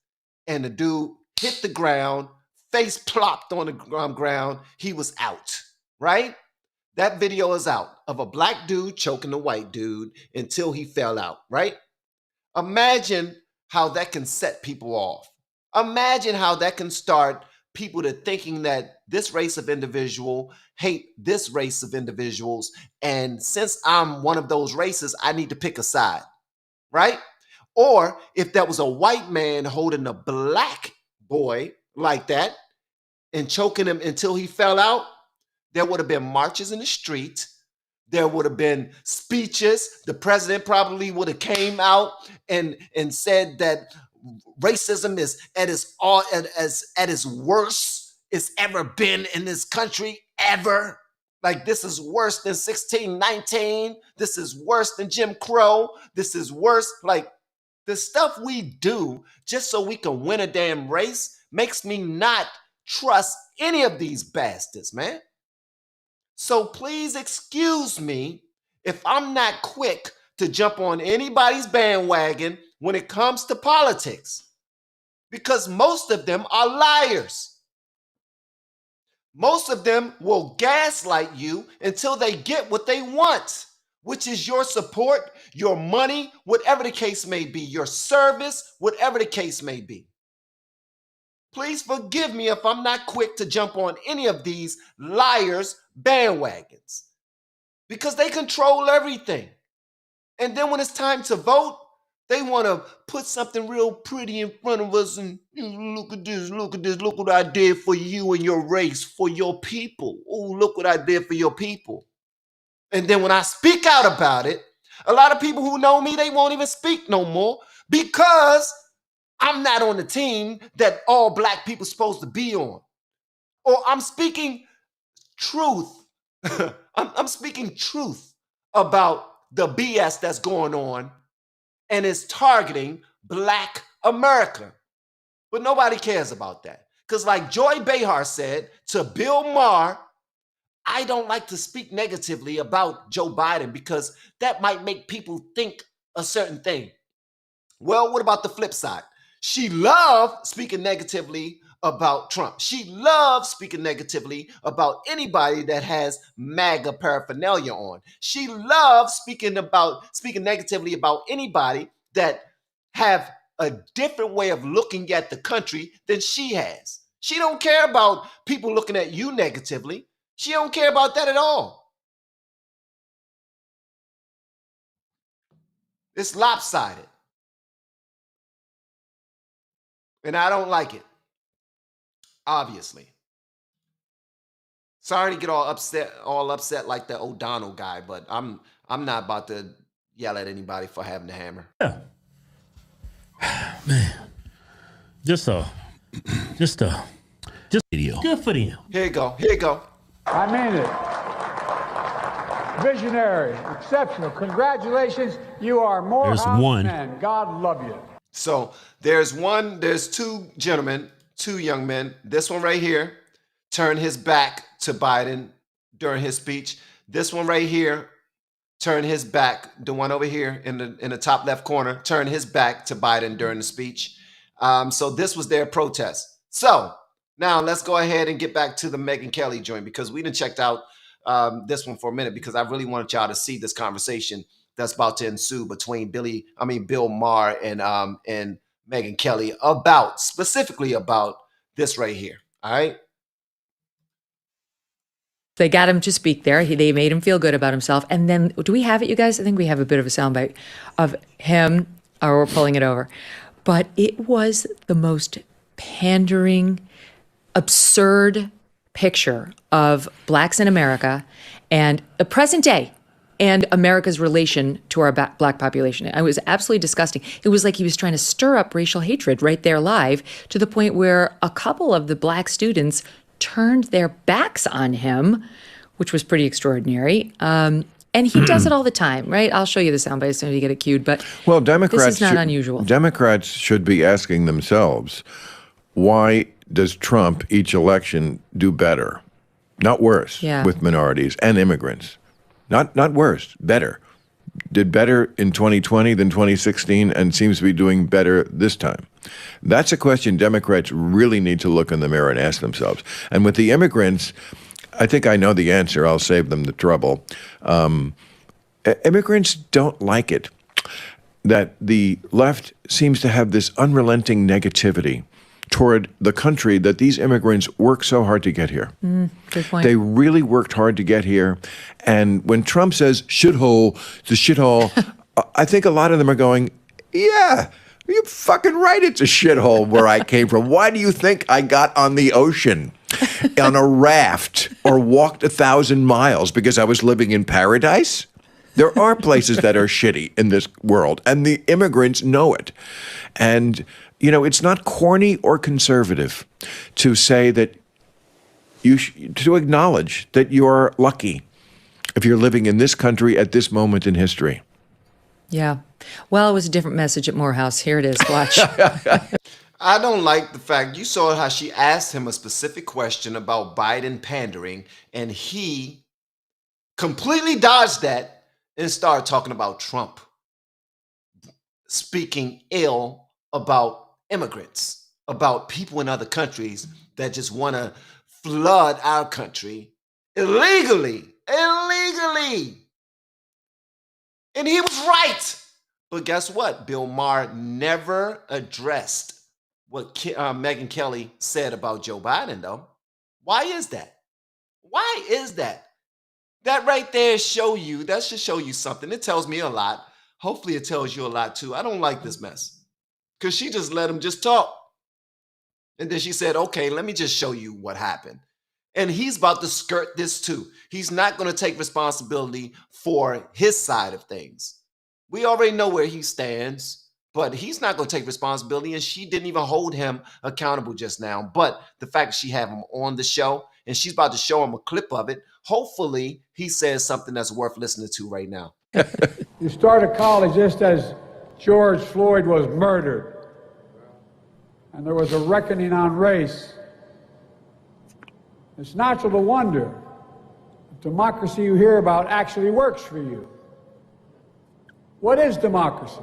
and the dude hit the ground, face plopped on the ground. He was out, right? That video is out of a black dude choking a white dude until he fell out, right? Imagine how that can set people off. Imagine how that can start people to thinking that this race of individual hate this race of individuals. And since I'm one of those races, I need to pick a side, right? Or if that was a white man holding a black boy like that and choking him until he fell out, there would have been marches in the street. There would have been speeches. The president probably would have came out and said that racism is at its worst it's ever been in this country ever. Like, this is worse than 1619. This is worse than Jim Crow. This is worse. Like, the stuff we do just so we can win a damn race makes me not trust any of these bastards, man. So please excuse me if I'm not quick to jump on anybody's bandwagon when it comes to politics, because most of them are liars. Most of them will gaslight you until they get what they want, which is your support, your money, whatever the case may be, your service, whatever the case may be. Please forgive me if I'm not quick to jump on any of these liars' bandwagons, because they control everything. And then when it's time to vote, they want to put something real pretty in front of us and, look at this, look what I did for you and your race, for your people. Oh, look what I did for your people. And then when I speak out about it, a lot of people who know me, they won't even speak no more, because I'm not on the team that all black people supposed to be on. Or I'm speaking truth. I'm speaking truth about the BS that's going on and is targeting Black America. But nobody cares about that. Because like Joy Behar said to Bill Maher, I don't like to speak negatively about Joe Biden because that might make people think a certain thing. Well, what about the flip side? She loved speaking negatively about Trump. She loves speaking negatively about anybody that has MAGA paraphernalia on. She loves speaking negatively about anybody that have a different way of looking at the country than she has. She don't care about people looking at you negatively. She don't care about that at all. It's lopsided. And I don't like it. Obviously. Sorry to get all upset like the O'Donnell guy, but I'm not about to yell at anybody for having the hammer. Yeah. Man. Just video. Good for them. Here you go. Here you go. I mean it. Visionary, exceptional. Congratulations. You are more There's house one. men. God love you. So there's two gentlemen, two young men. This one right here turned his back to Biden during his speech. This one right here turned his back. The one over here in the top left corner turned his back to Biden during the speech. So this was their protest. So now let's go ahead and get back to the Megyn Kelly joint because we done checked out this one for a minute because I really wanted y'all to see this conversation that's about to ensue between Bill Maher and Megyn Kelly specifically about this right here. All right. They got him to speak there. They made him feel good about himself. And then, do we have it, you guys? I think we have a bit of a soundbite of him, or we're pulling it over. But it was the most pandering, absurd picture of blacks in America and the present day and America's relation to our black population. It was absolutely disgusting. It was like he was trying to stir up racial hatred right there live to the point where a couple of the black students turned their backs on him, which was pretty extraordinary. And he does it all the time, right? I'll show you the soundbite as soon as you get it cued. But well, Democrats this is not unusual. Democrats should be asking themselves, why does Trump each election do better, not worse, with minorities and immigrants? Not worse, better. Did better in 2020 than 2016 and seems to be doing better this time. That's a question Democrats really need to look in the mirror and ask themselves. And with the immigrants, I think I know the answer. I'll save them the trouble. Immigrants don't like it that the left seems to have this unrelenting negativity toward the country that these immigrants work so hard to get here. Good point. They really worked hard to get here. And when Trump says shithole, it's a shithole, I think a lot of them are going, yeah, you're fucking right, it's a shithole where I came from. Why do you think I got on the ocean on a raft or walked 1,000 miles? Because I was living in paradise? There are places that are shitty in this world, and the immigrants know it. And you know, it's not corny or conservative to say that to acknowledge that you're lucky if you're living in this country at this moment in history. Yeah. Well, it was a different message at Morehouse. Here it is. Watch. I don't like the fact you saw how she asked him a specific question about Biden pandering, and he completely dodged that and started talking about Trump speaking ill about immigrants, about people in other countries that just want to flood our country illegally. And he was right. But guess what? Bill Maher never addressed what Megyn Kelly said about Joe Biden, though. Why is that? Why is that? That right there that should show you something. It tells me a lot. Hopefully it tells you a lot too. I don't like this mess. Because she just let him just talk. And then she said, okay, let me just show you what happened. And he's about to skirt this too. He's not going to take responsibility for his side of things. We already know where he stands. but he's not going to take responsibility, and she didn't even hold him accountable just now. But the fact that she had him on the show, and she's about to show him a clip of it, hopefully he says something that's worth listening to right now. You started college just as George Floyd was murdered, and there was a reckoning on race. It's natural to wonder if democracy you hear about actually works for you. What is democracy?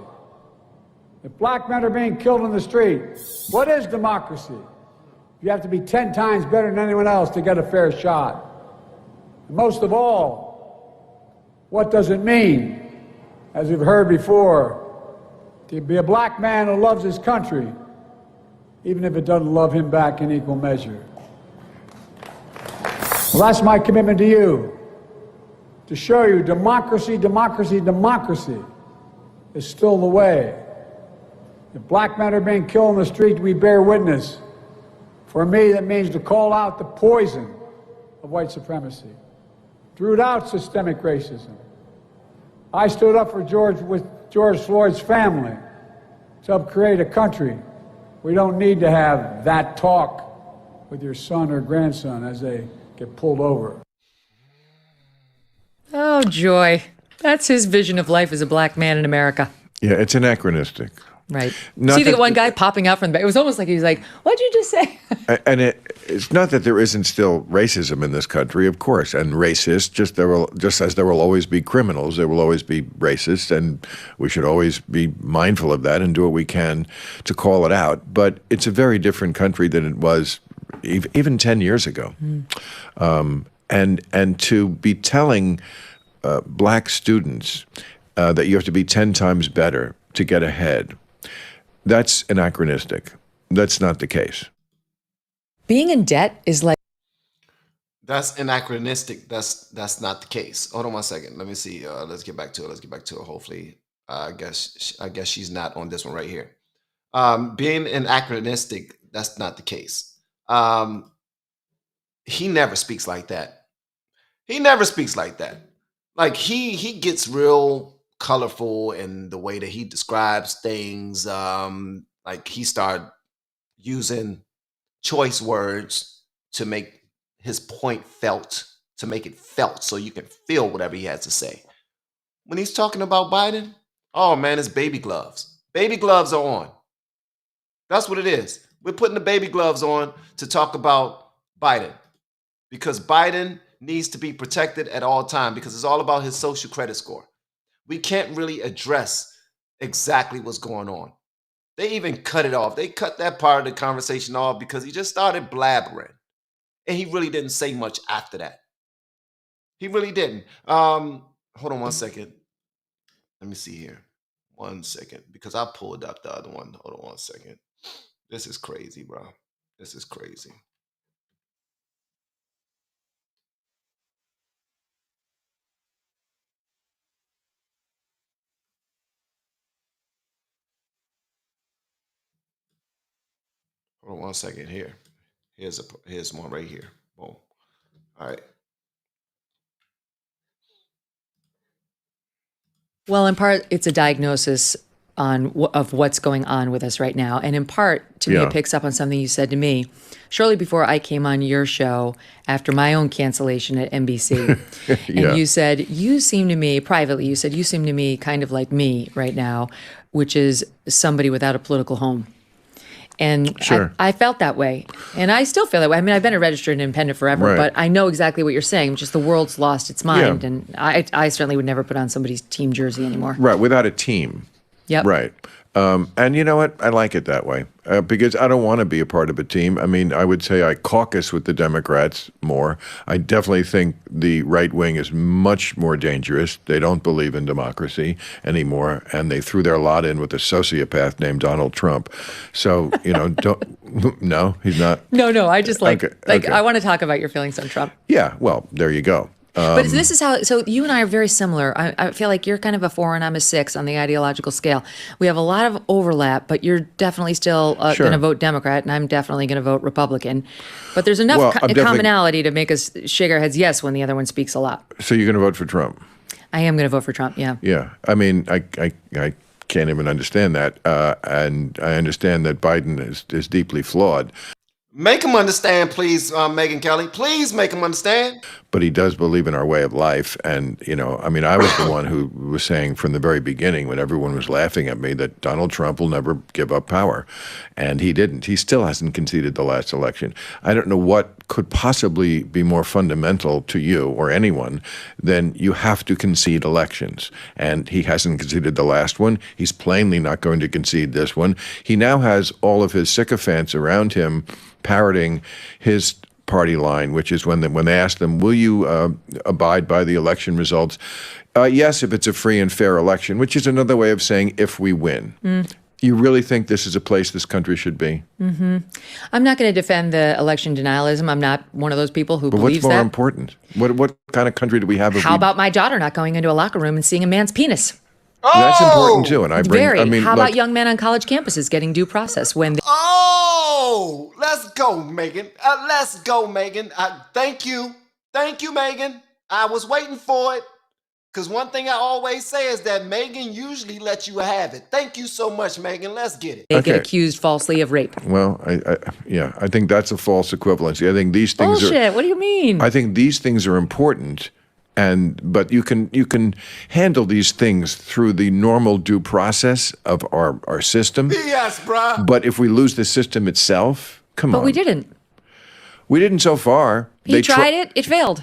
If black men are being killed in the street, what is democracy? You have to be 10 times better than anyone else to get a fair shot. And most of all, what does it mean, as we've heard before, to be a black man who loves his country, even if it doesn't love him back in equal measure? Well, that's my commitment to you, to show you democracy, democracy, democracy is still the way. If black men are being killed in the street, we bear witness. For me, that means to call out the poison of white supremacy, to root out systemic racism. I stood up for George Floyd's family to help create a country. We don't need to have that talk with your son or grandson as they get pulled over. Oh, joy. That's his vision of life as a black man in America. Yeah, it's anachronistic. Right. Not See the that- one guy popping out from the back. It was almost like he was like, what'd you just say? And it's not that there isn't still racism in this country, of course, and racist, just as there will always be criminals, there will always be racists, and we should always be mindful of that and do what we can to call it out. But it's a very different country than it was even 10 years ago. And to be telling black students that you have to be 10 times better to get ahead, that's anachronistic. That's not the case. Being in debt is like... That's anachronistic. That's not the case. Hold on 1 second. Let me see. Let's get back to it. Hopefully, I guess she's not on this one right here. Being anachronistic, that's not the case. He never speaks like that. Like he gets real colorful in the way that he describes things. Like he started using choice words to make his point felt, so you can feel whatever he has to say. When he's talking about Biden, oh man, it's baby gloves. Baby gloves are on. That's what it is. We're putting the baby gloves on to talk about Biden, because Biden needs to be protected at all times, because it's all about his social credit score. We can't really address exactly what's going on. They even cut it off. They cut that part of the conversation off because he just started blabbering. And he really didn't say much after that. He really didn't. Hold on 1 second. Let me see here. 1 second. Because I pulled up the other one. Hold on 1 second. This is crazy, bro. This is crazy. Hold on 1 second here. Here's one right here. Boom. All right. Well, in part, it's a diagnosis of what's going on with us right now. And in part, to me, it picks up on something you said to me shortly before I came on your show after my own cancellation at NBC. And you said, you seem to me, privately, you said, you seem to me kind of like me right now, which is somebody without a political home. And Sure. I felt that way. And I still feel that way. I mean, I've been a registered independent forever, Right. but I know exactly what you're saying. Just the world's lost its mind. Yeah. And I certainly would never put on somebody's team jersey anymore. Right, without a team. Yep. Right. And you know what? I like it that way because I don't want to be a part of a team. I mean, I would say I caucus with the Democrats more. I definitely think the right wing is much more dangerous. They don't believe in democracy anymore, and they threw their lot in with a sociopath named Donald Trump. So, no, he's not. No, I just Okay. I want to talk about your feelings on Trump. Yeah, well, there you go. But this is how, so you and I are very similar. I feel like you're kind of a 4 and I'm a 6 on the ideological scale. We have a lot of overlap, but you're definitely still Sure. going to vote Democrat, and I'm definitely going to vote Republican. But there's enough commonality to make us shake our heads yes when the other one speaks a lot. So you're going to vote for Trump? I am going to vote for Trump, yeah. Yeah. I mean, I can't even understand that. And I understand that Biden is deeply flawed. Make him understand, please, Megyn Kelly. Please make him understand. But he does believe in our way of life. And, you know, I mean, I was the one who was saying from the very beginning, when everyone was laughing at me, that Donald Trump will never give up power. And he didn't. He still hasn't conceded the last election. I don't know what could possibly be more fundamental to you or anyone than you have to concede elections. And he hasn't conceded the last one. He's plainly not going to concede this one. He now has all of his sycophants around him parroting his party line, which is when they ask them, will you abide by the election results? Yes, if it's a free and fair election, which is another way of saying if we win. You really think this is a place this country should be? I'm not going to defend the election denialism. I'm not one of those people who believes that. But what's more important? What kind of country do we have? How about my daughter not going into a locker room and seeing a man's penis? Oh! That's important too. And I mean, How about young men on college campuses getting due process when? Oh, let's go, Megyn. Let's go, Megyn. Thank you, Megyn. I was waiting for it. Because one thing I always say is that Megyn usually lets you have it. Thank you so much, Megyn. Let's get it. They get accused falsely of rape. Well, I think that's a false equivalency. I think these things are bullshit. What do you mean? I think these things are important, but you can handle these things through the normal due process of our system. Yes, bruh. But if we lose the system itself, come on. But we didn't. We didn't so far. He tried it. It failed.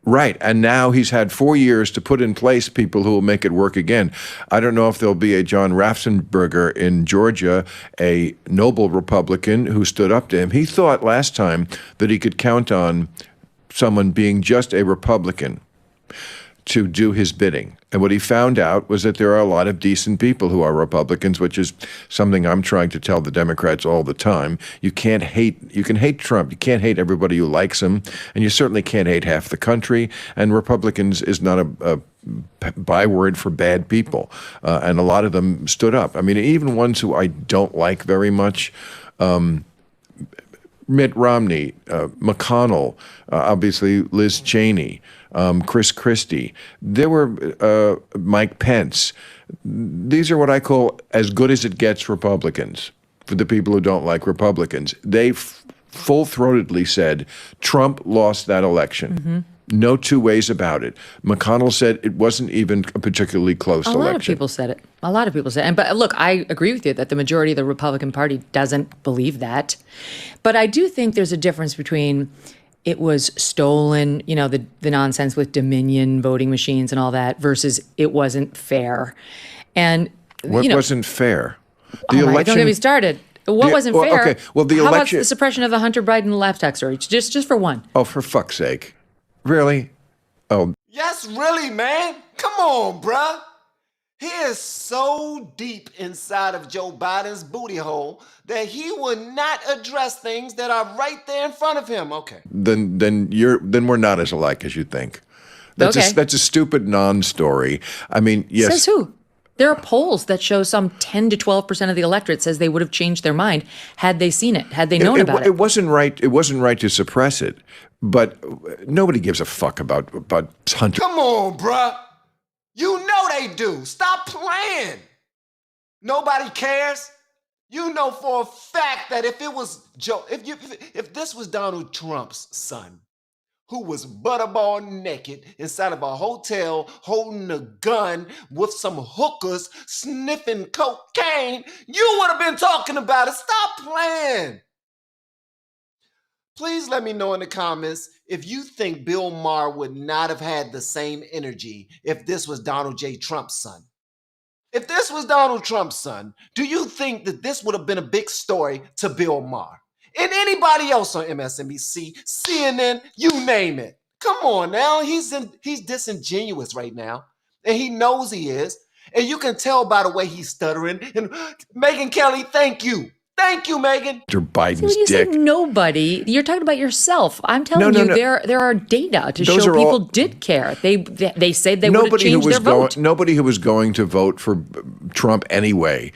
Right. And now he's had 4 years to put in place people who will make it work again. I don't know if there'll be a John Ratzenberger in Georgia, a noble Republican who stood up to him. He thought last time that he could count on someone being just a Republican to do his bidding. And what he found out was that there are a lot of decent people who are Republicans, which is something I'm trying to tell the Democrats all the time. You can hate Trump. You can't hate everybody who likes him. And you certainly can't hate half the country. And Republicans is not a byword for bad people. And a lot of them stood up. I mean, even ones who I don't like very much, Mitt Romney, McConnell, obviously Liz Cheney, Chris Christie. There were Mike Pence. These are what I call as good as it gets Republicans, for the people who don't like Republicans. They full-throatedly said Trump lost that election. No two ways about it. McConnell said it wasn't even a particularly close election. A lot of people said it. A lot of people said it. But look, I agree with you that the majority of the Republican Party doesn't believe that. But I do think there's a difference between it was stolen, you know, the nonsense with Dominion voting machines and all that, versus it wasn't fair. And what wasn't fair? The election. election. Don't get me started. What wasn't fair? Okay. Well, the How election. about the suppression of the Hunter Biden laptop story? Just for one. Oh, for fuck's sake. Really? Oh. Yes, really, man. Come on, bruh. He is so deep inside of Joe Biden's booty hole that he will not address things that are right there in front of him. Okay. Then we're not as alike as you think. That's a stupid non-story. I mean, yes. Says who? There are polls that show some 10 to 12% of the electorate says they would have changed their mind had they seen it, had they known about it. It wasn't right. It wasn't right to suppress it, but nobody gives a fuck about Hunter. Come on, bruh. You know they do. Stop playing. Nobody cares. You know for a fact that if it was Joe, if this was Donald Trump's son, who was butterball naked inside of a hotel holding a gun with some hookers sniffing cocaine, you would have been talking about it. Stop playing. Please let me know in the comments if you think Bill Maher would not have had the same energy if this was Donald J. Trump's son. If this was Donald Trump's son, do you think that this would have been a big story to Bill Maher? And anybody else on MSNBC, CNN, you name it. Come on now, he's disingenuous right now. And he knows he is. And you can tell by the way he's stuttering. And Megyn Kelly, thank you. Thank you, Megyn. Biden's when you dick. say nobody, you're talking about yourself. I'm telling you, there are data to show people did care. They said they would have changed their vote. Nobody who was going to vote for Trump anyway,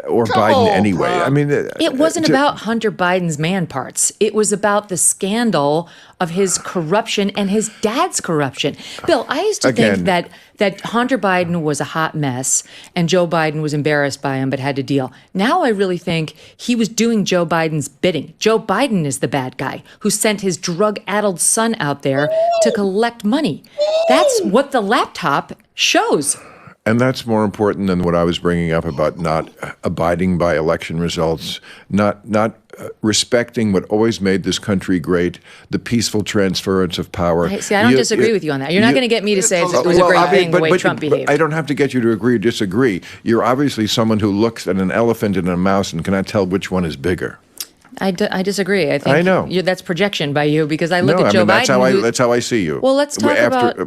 or Come Biden on, anyway. bro. I mean, It wasn't about Hunter Biden's man parts. It was about the scandal of his corruption and his dad's corruption. Bill, I used to think that Hunter Biden was a hot mess and Joe Biden was embarrassed by him but had to deal. Now I really think he was doing Joe Biden's bidding. Joe Biden is the bad guy who sent his drug-addled son out there to collect money. That's what the laptop shows. And that's more important than what I was bringing up about not abiding by election results, not respecting what always made this country great, the peaceful transference of power. I don't disagree with you on that. You're not going to get me to say it was a great thing the way Trump behaved. I don't have to get you to agree or disagree. You're obviously someone who looks at an elephant and a mouse and cannot tell which one is bigger. I disagree. I think I know. That's projection by you because I look at Joe that's Biden. That's how I see you. Well, let's talk about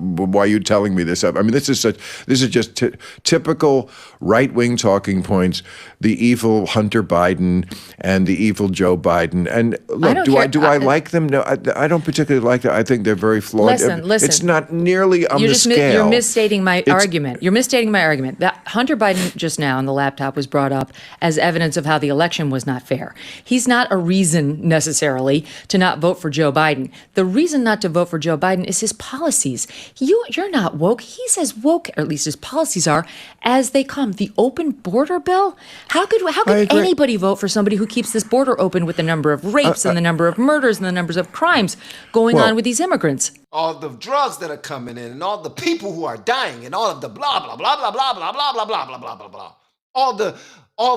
why are you telling me this. I mean, this is just typical right-wing talking points. The evil Hunter Biden and the evil Joe Biden. And look, do I like them? No, I don't particularly like them. I think they're very flawed. Listen. It's not nearly on the scale. You're misstating my argument. You're misstating my argument. That Hunter Biden just now on the laptop was brought up as evidence of how the election was not fair. He's not a reason necessarily to not vote for Joe Biden. The reason not to vote for Joe Biden is his policies. You're not woke. He's as woke, or at least his policies are, as they come. The open border bill? How could anybody vote for somebody who keeps this border open with the number of rapes and the number of murders and the numbers of crimes going on with these immigrants? All the drugs that are coming in and all the people who are dying and all of the blah, blah, blah, blah, blah, blah, blah, blah, blah, blah, blah, blah, blah. All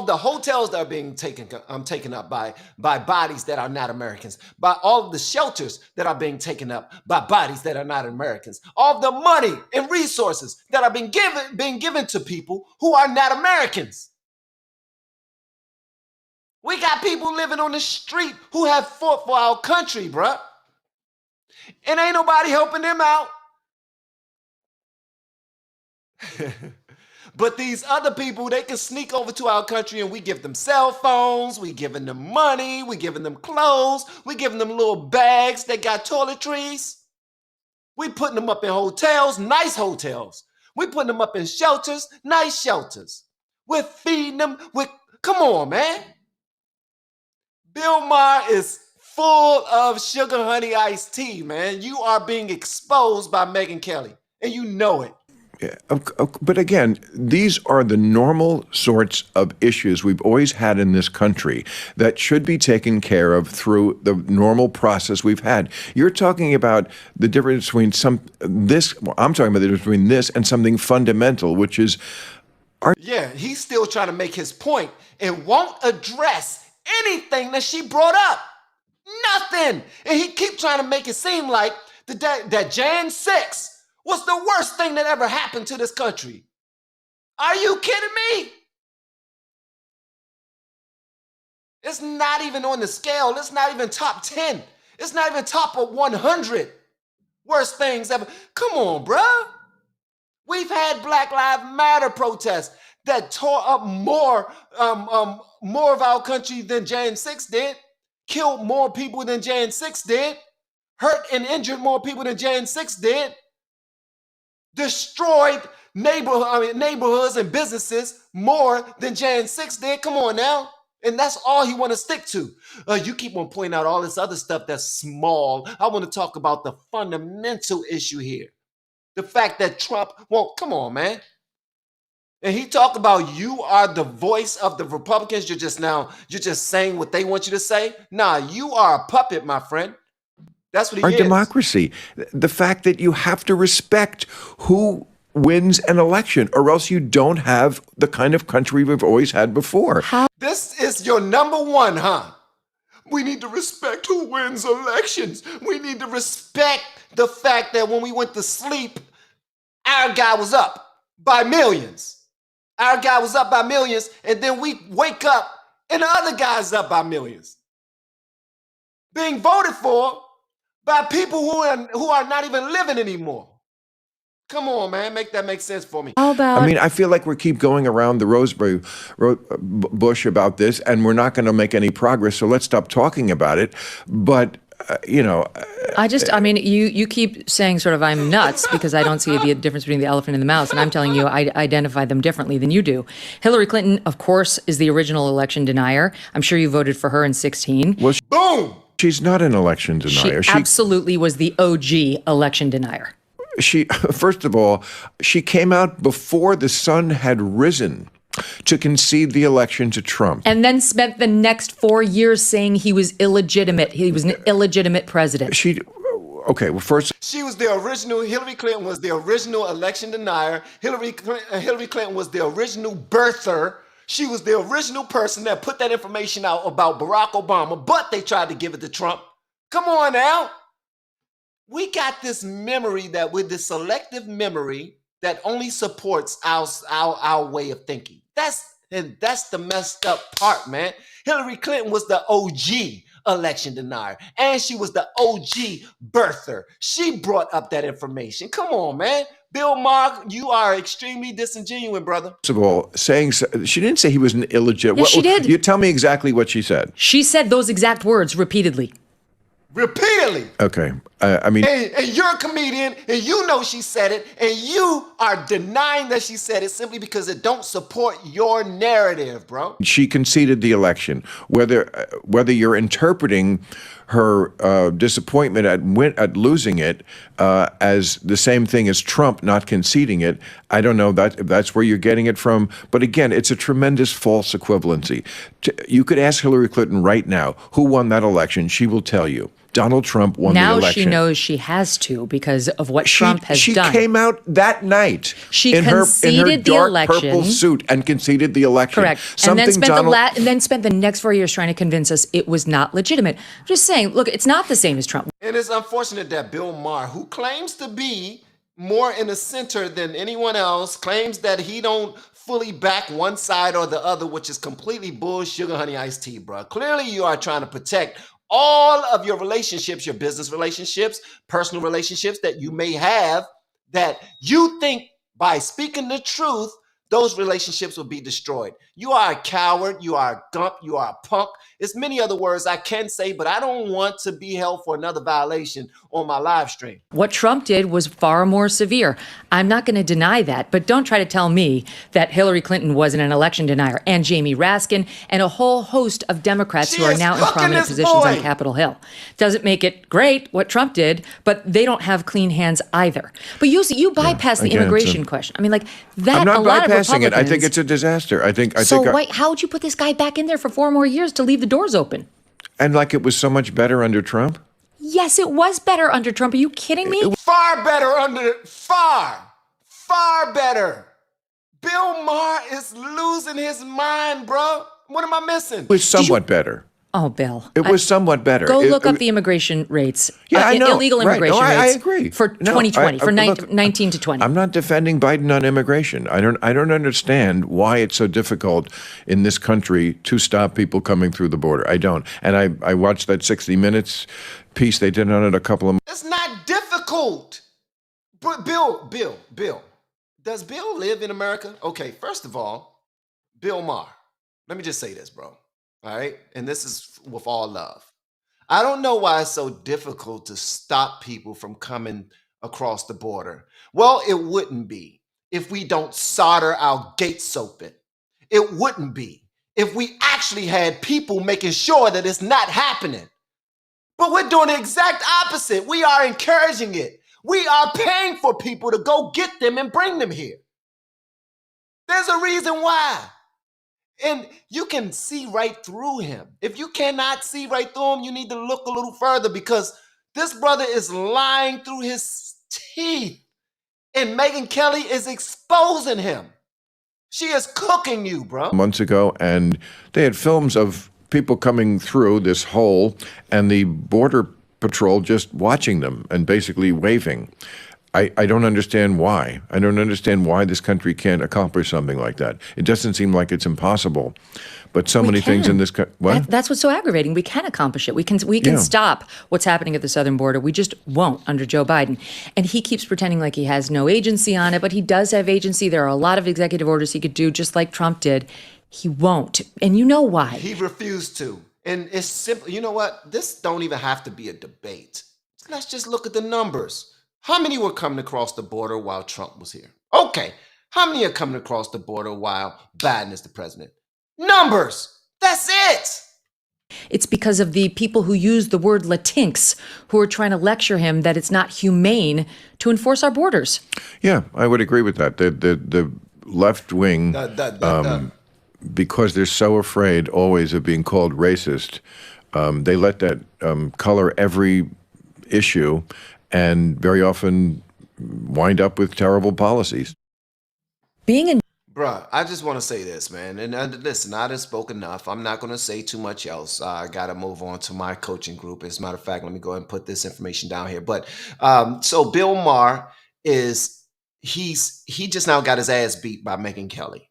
the hotels that are being taken up by bodies that are not Americans, by all of the shelters that are being taken up by bodies that are not Americans, all the money and resources that are being given to people who are not Americans. We got people living on the street who have fought for our country, bruh. And ain't nobody helping them out. But these other people, they can sneak over to our country and we give them cell phones, we giving them money, we giving them clothes, we giving them little bags that got toiletries. We putting them up in hotels, nice hotels. We putting them up in shelters, nice shelters. We're feeding them with, come on, man. Bill Maher is full of sugar honey iced tea, man. You are being exposed by Megyn Kelly, and you know it. Yeah, but again, these are the normal sorts of issues we've always had in this country that should be taken care of through the normal process we've had. You're talking about the difference between I'm talking about the difference between this and something fundamental, which is he's still trying to make his point and won't address anything that she brought up. Nothing. And he keeps trying to make it seem like that Jan 6 was the worst thing that ever happened to this country. Are you kidding me? It's not even on the scale. It's not even top 10. It's not even top of 100 worst things ever. Come on, bruh. We've had Black Lives Matter protests that tore up more of our country than Jan 6 did, killed more people than Jan 6 did, hurt and injured more people than Jan 6 did, destroyed neighborhoods and businesses more than Jan 6 did. Come on now. And that's all he want to stick to. You keep on pointing out all this other stuff that's small. I want to talk about the fundamental issue here. The fact that Trump won't, come on, man. And he talked about you are the voice of the Republicans. You're just saying what they want you to say. Nah, you are a puppet, my friend. That's what he is. Our democracy. The fact that you have to respect who wins an election, or else you don't have the kind of country we've always had before. This is your number one, huh? We need to respect who wins elections. We need to respect the fact that when we went to sleep, our guy was up by millions. Our guy was up by millions, and then we wake up and the other guy's up by millions. Being voted for by people who are not even living anymore. Come on, man, make that make sense for me. I mean, I feel like we keep going around the Roseberry bush about this, and we're not going to make any progress, so let's stop talking about it. But I mean, you keep saying sort of I'm nuts because I don't see the difference between the elephant and the mouse, and I'm telling you I identify them differently than you do. Hillary Clinton, of course, is the original election denier. I'm sure you voted for her in 2016. Well, Boom! She's not an election denier. She absolutely was the OG election denier. First of all, she came out before the sun had risen to concede the election to Trump. And then spent the next 4 years saying he was illegitimate. He was an illegitimate president. Okay, well, first... Hillary Clinton was the original election denier. Hillary Clinton was the original birther. She was the original person that put that information out about Barack Obama, but they tried to give it to Trump. Come on now. We got this memory with this selective memory that only supports our way of thinking. That's the messed up part, man. Hillary Clinton was the OG election denier, and she was the OG birther. She brought up that information. Come on, man. Bill Maher, you are extremely disingenuous, brother. First of all, she didn't say he was an illegitimate. Yes, she did. You tell me exactly what she said. She said those exact words repeatedly. Repeatedly. Okay. I mean... And you're a comedian, and you know she said it, and you are denying that she said it simply because it don't support your narrative, bro. She conceded the election. Whether you're interpreting her disappointment at losing it as the same thing as Trump not conceding it, I don't know if that's where you're getting it from. But again, it's a tremendous false equivalency. You could ask Hillary Clinton right now who won that election. She will tell you. Donald Trump won the election. Now she knows she has to because of what Trump has done. She came out that night in her dark purple suit and conceded the election. Correct. And then spent the next 4 years trying to convince us it was not legitimate. I'm just saying, look, it's not the same as Trump. And it's unfortunate that Bill Maher, who claims to be more in the center than anyone else, claims that he don't fully back one side or the other, which is completely bull sugar honey iced tea, bro. Clearly you are trying to protect all of your relationships, your business relationships, personal relationships that you may have, that you think by speaking the truth, those relationships will be destroyed. You are a coward, you are a gump, you are a punk. There's many other words I can say, but I don't want to be held for another violation on my live stream. What Trump did was far more severe. I'm not going to deny that, but don't try to tell me that Hillary Clinton wasn't an election denier, and Jamie Raskin, and a whole host of Democrats who are now in prominent positions on Capitol Hill. Doesn't make it great what Trump did, but they don't have clean hands either. But you bypass the immigration question. I mean, like that. I'm not a lot bypassing of it. I think it's a disaster. How would you put this guy back in there for 4 more years to leave the doors open? And like it was so much better under Trump? Yes, it was better under Trump. Are you kidding me? Far better. Bill Maher is losing his mind, bro. What am I missing? It was somewhat better. Oh, Bill. It was somewhat better. Go look up the immigration rates. Yeah, I know. Illegal immigration rates. I agree. For 2020, for 19 to 20. I'm not defending Biden on immigration. I don't understand why it's so difficult in this country to stop people coming through the border. I don't. And I watched that 60 Minutes piece they did on it a couple of months. It's not difficult. But Bill, does Bill live in America? Okay, first of all, Bill Maher. Let me just say this, bro. All right. And this is with all love. I don't know why it's so difficult to stop people from coming across the border. Well, it wouldn't be if we don't solder our gates open. It wouldn't be if we actually had people making sure that it's not happening. But we're doing the exact opposite. We are encouraging it. We are paying for people to go get them and bring them here. There's a reason why. And you can see right through him. If you cannot see right through him, you need to look a little further because this brother is lying through his teeth. And Megyn Kelly is exposing him. She is cooking you, bro. Months ago, and they had films of people coming through this hole and the Border Patrol just watching them and basically waving. I don't understand why. I don't understand why this country can't accomplish something like that. It doesn't seem like it's impossible. But so many things in this country. That's what's so aggravating. We can accomplish it. We can stop what's happening at the southern border. We just won't under Joe Biden. And he keeps pretending like he has no agency on it, but he does have agency. There are a lot of executive orders he could do, just like Trump did. He won't. And you know why. He refused to. And it's simple. You know what? This don't even have to be a debate. Let's just look at the numbers. How many were coming across the border while Trump was here? Okay. How many are coming across the border while Biden is the president? Numbers. That's it. It's because of the people who use the word Latinx who are trying to lecture him that it's not humane to enforce our borders. Yeah, I would agree with that. The left wing, because they're so afraid always of being called racist, they let that color every issue and very often wind up with terrible policies. Being in Bruh, I just want to say this, man. And listen, I done spoke enough. I'm not going to say too much else. I got to move on to my coaching group. As a matter of fact, let me go ahead and put this information down here. But so Bill Maher he just now got his ass beat by Megyn Kelly.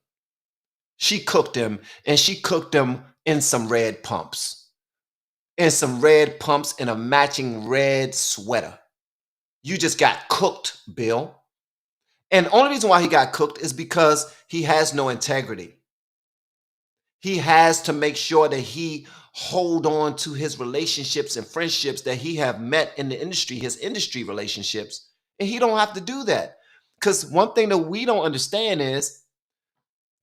She cooked him, and she cooked him in some red pumps. In some red pumps and a matching red sweater. You just got cooked, Bill. And the only reason why he got cooked is because he has no integrity. He has to make sure that he hold on to his relationships and friendships that he have met in the industry, his industry relationships. And he don't have to do that. Because one thing that we don't understand is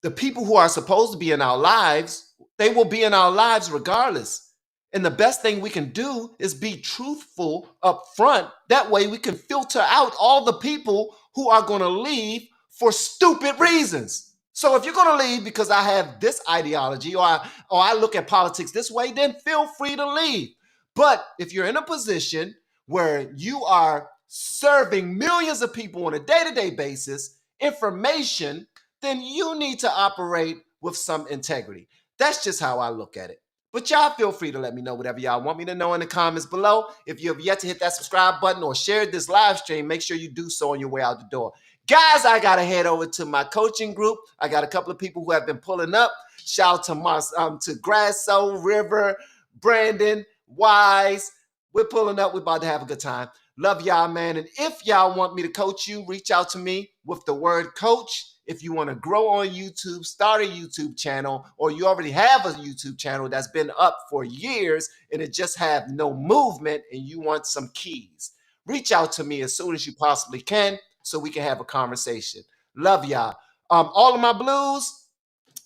the people who are supposed to be in our lives, they will be in our lives regardless. And the best thing we can do is be truthful up front. That way we can filter out all the people who are going to leave for stupid reasons. So if you're going to leave because I have this ideology or I look at politics this way, then feel free to leave. But if you're in a position where you are serving millions of people on a day-to-day basis, information, then you need to operate with some integrity. That's just how I look at it. But y'all feel free to let me know whatever y'all want me to know in the comments below. If you have yet to hit that subscribe button or shared this live stream, make sure you do so on your way out the door. Guys, I got to head over to my coaching group. I got a couple of people who have been pulling up. Shout out to Grasso, River, Brandon, Wise. We're pulling up. We're about to have a good time. Love y'all, man. And if y'all want me to coach you, reach out to me with the word coach. If you want to grow on YouTube, start a YouTube channel, or you already have a YouTube channel that's been up for years and it just have no movement and you want some keys, reach out to me as soon as you possibly can so we can have a conversation. Love y'all. All of my blues,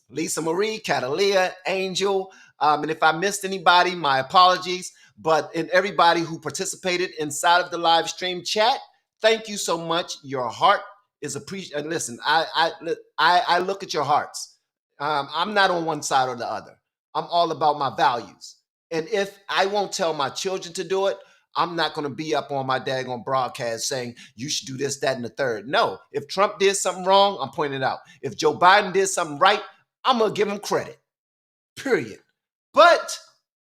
Lisa Marie, Catalia, Angel, and if I missed anybody, my apologies. But in everybody who participated inside of the live stream chat, thank you so much. Your heart is appreciated. Listen, I look at your hearts. I'm not on one side or the other. I'm all about my values. And if I won't tell my children to do it, I'm not going to be up on my daggone broadcast saying you should do this, that, and the third. No, if Trump did something wrong, I'm pointing it out. If Joe Biden did something right, I'm going to give him credit. Period. But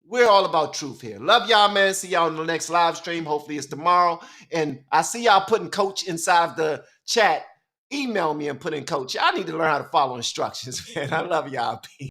we're all about truth here. Love y'all, man. See y'all on the next live stream. Hopefully it's tomorrow. And I see y'all putting coach inside of the chat. Email me and put in coach. I need to learn how to follow instructions, man. I love y'all. Peace.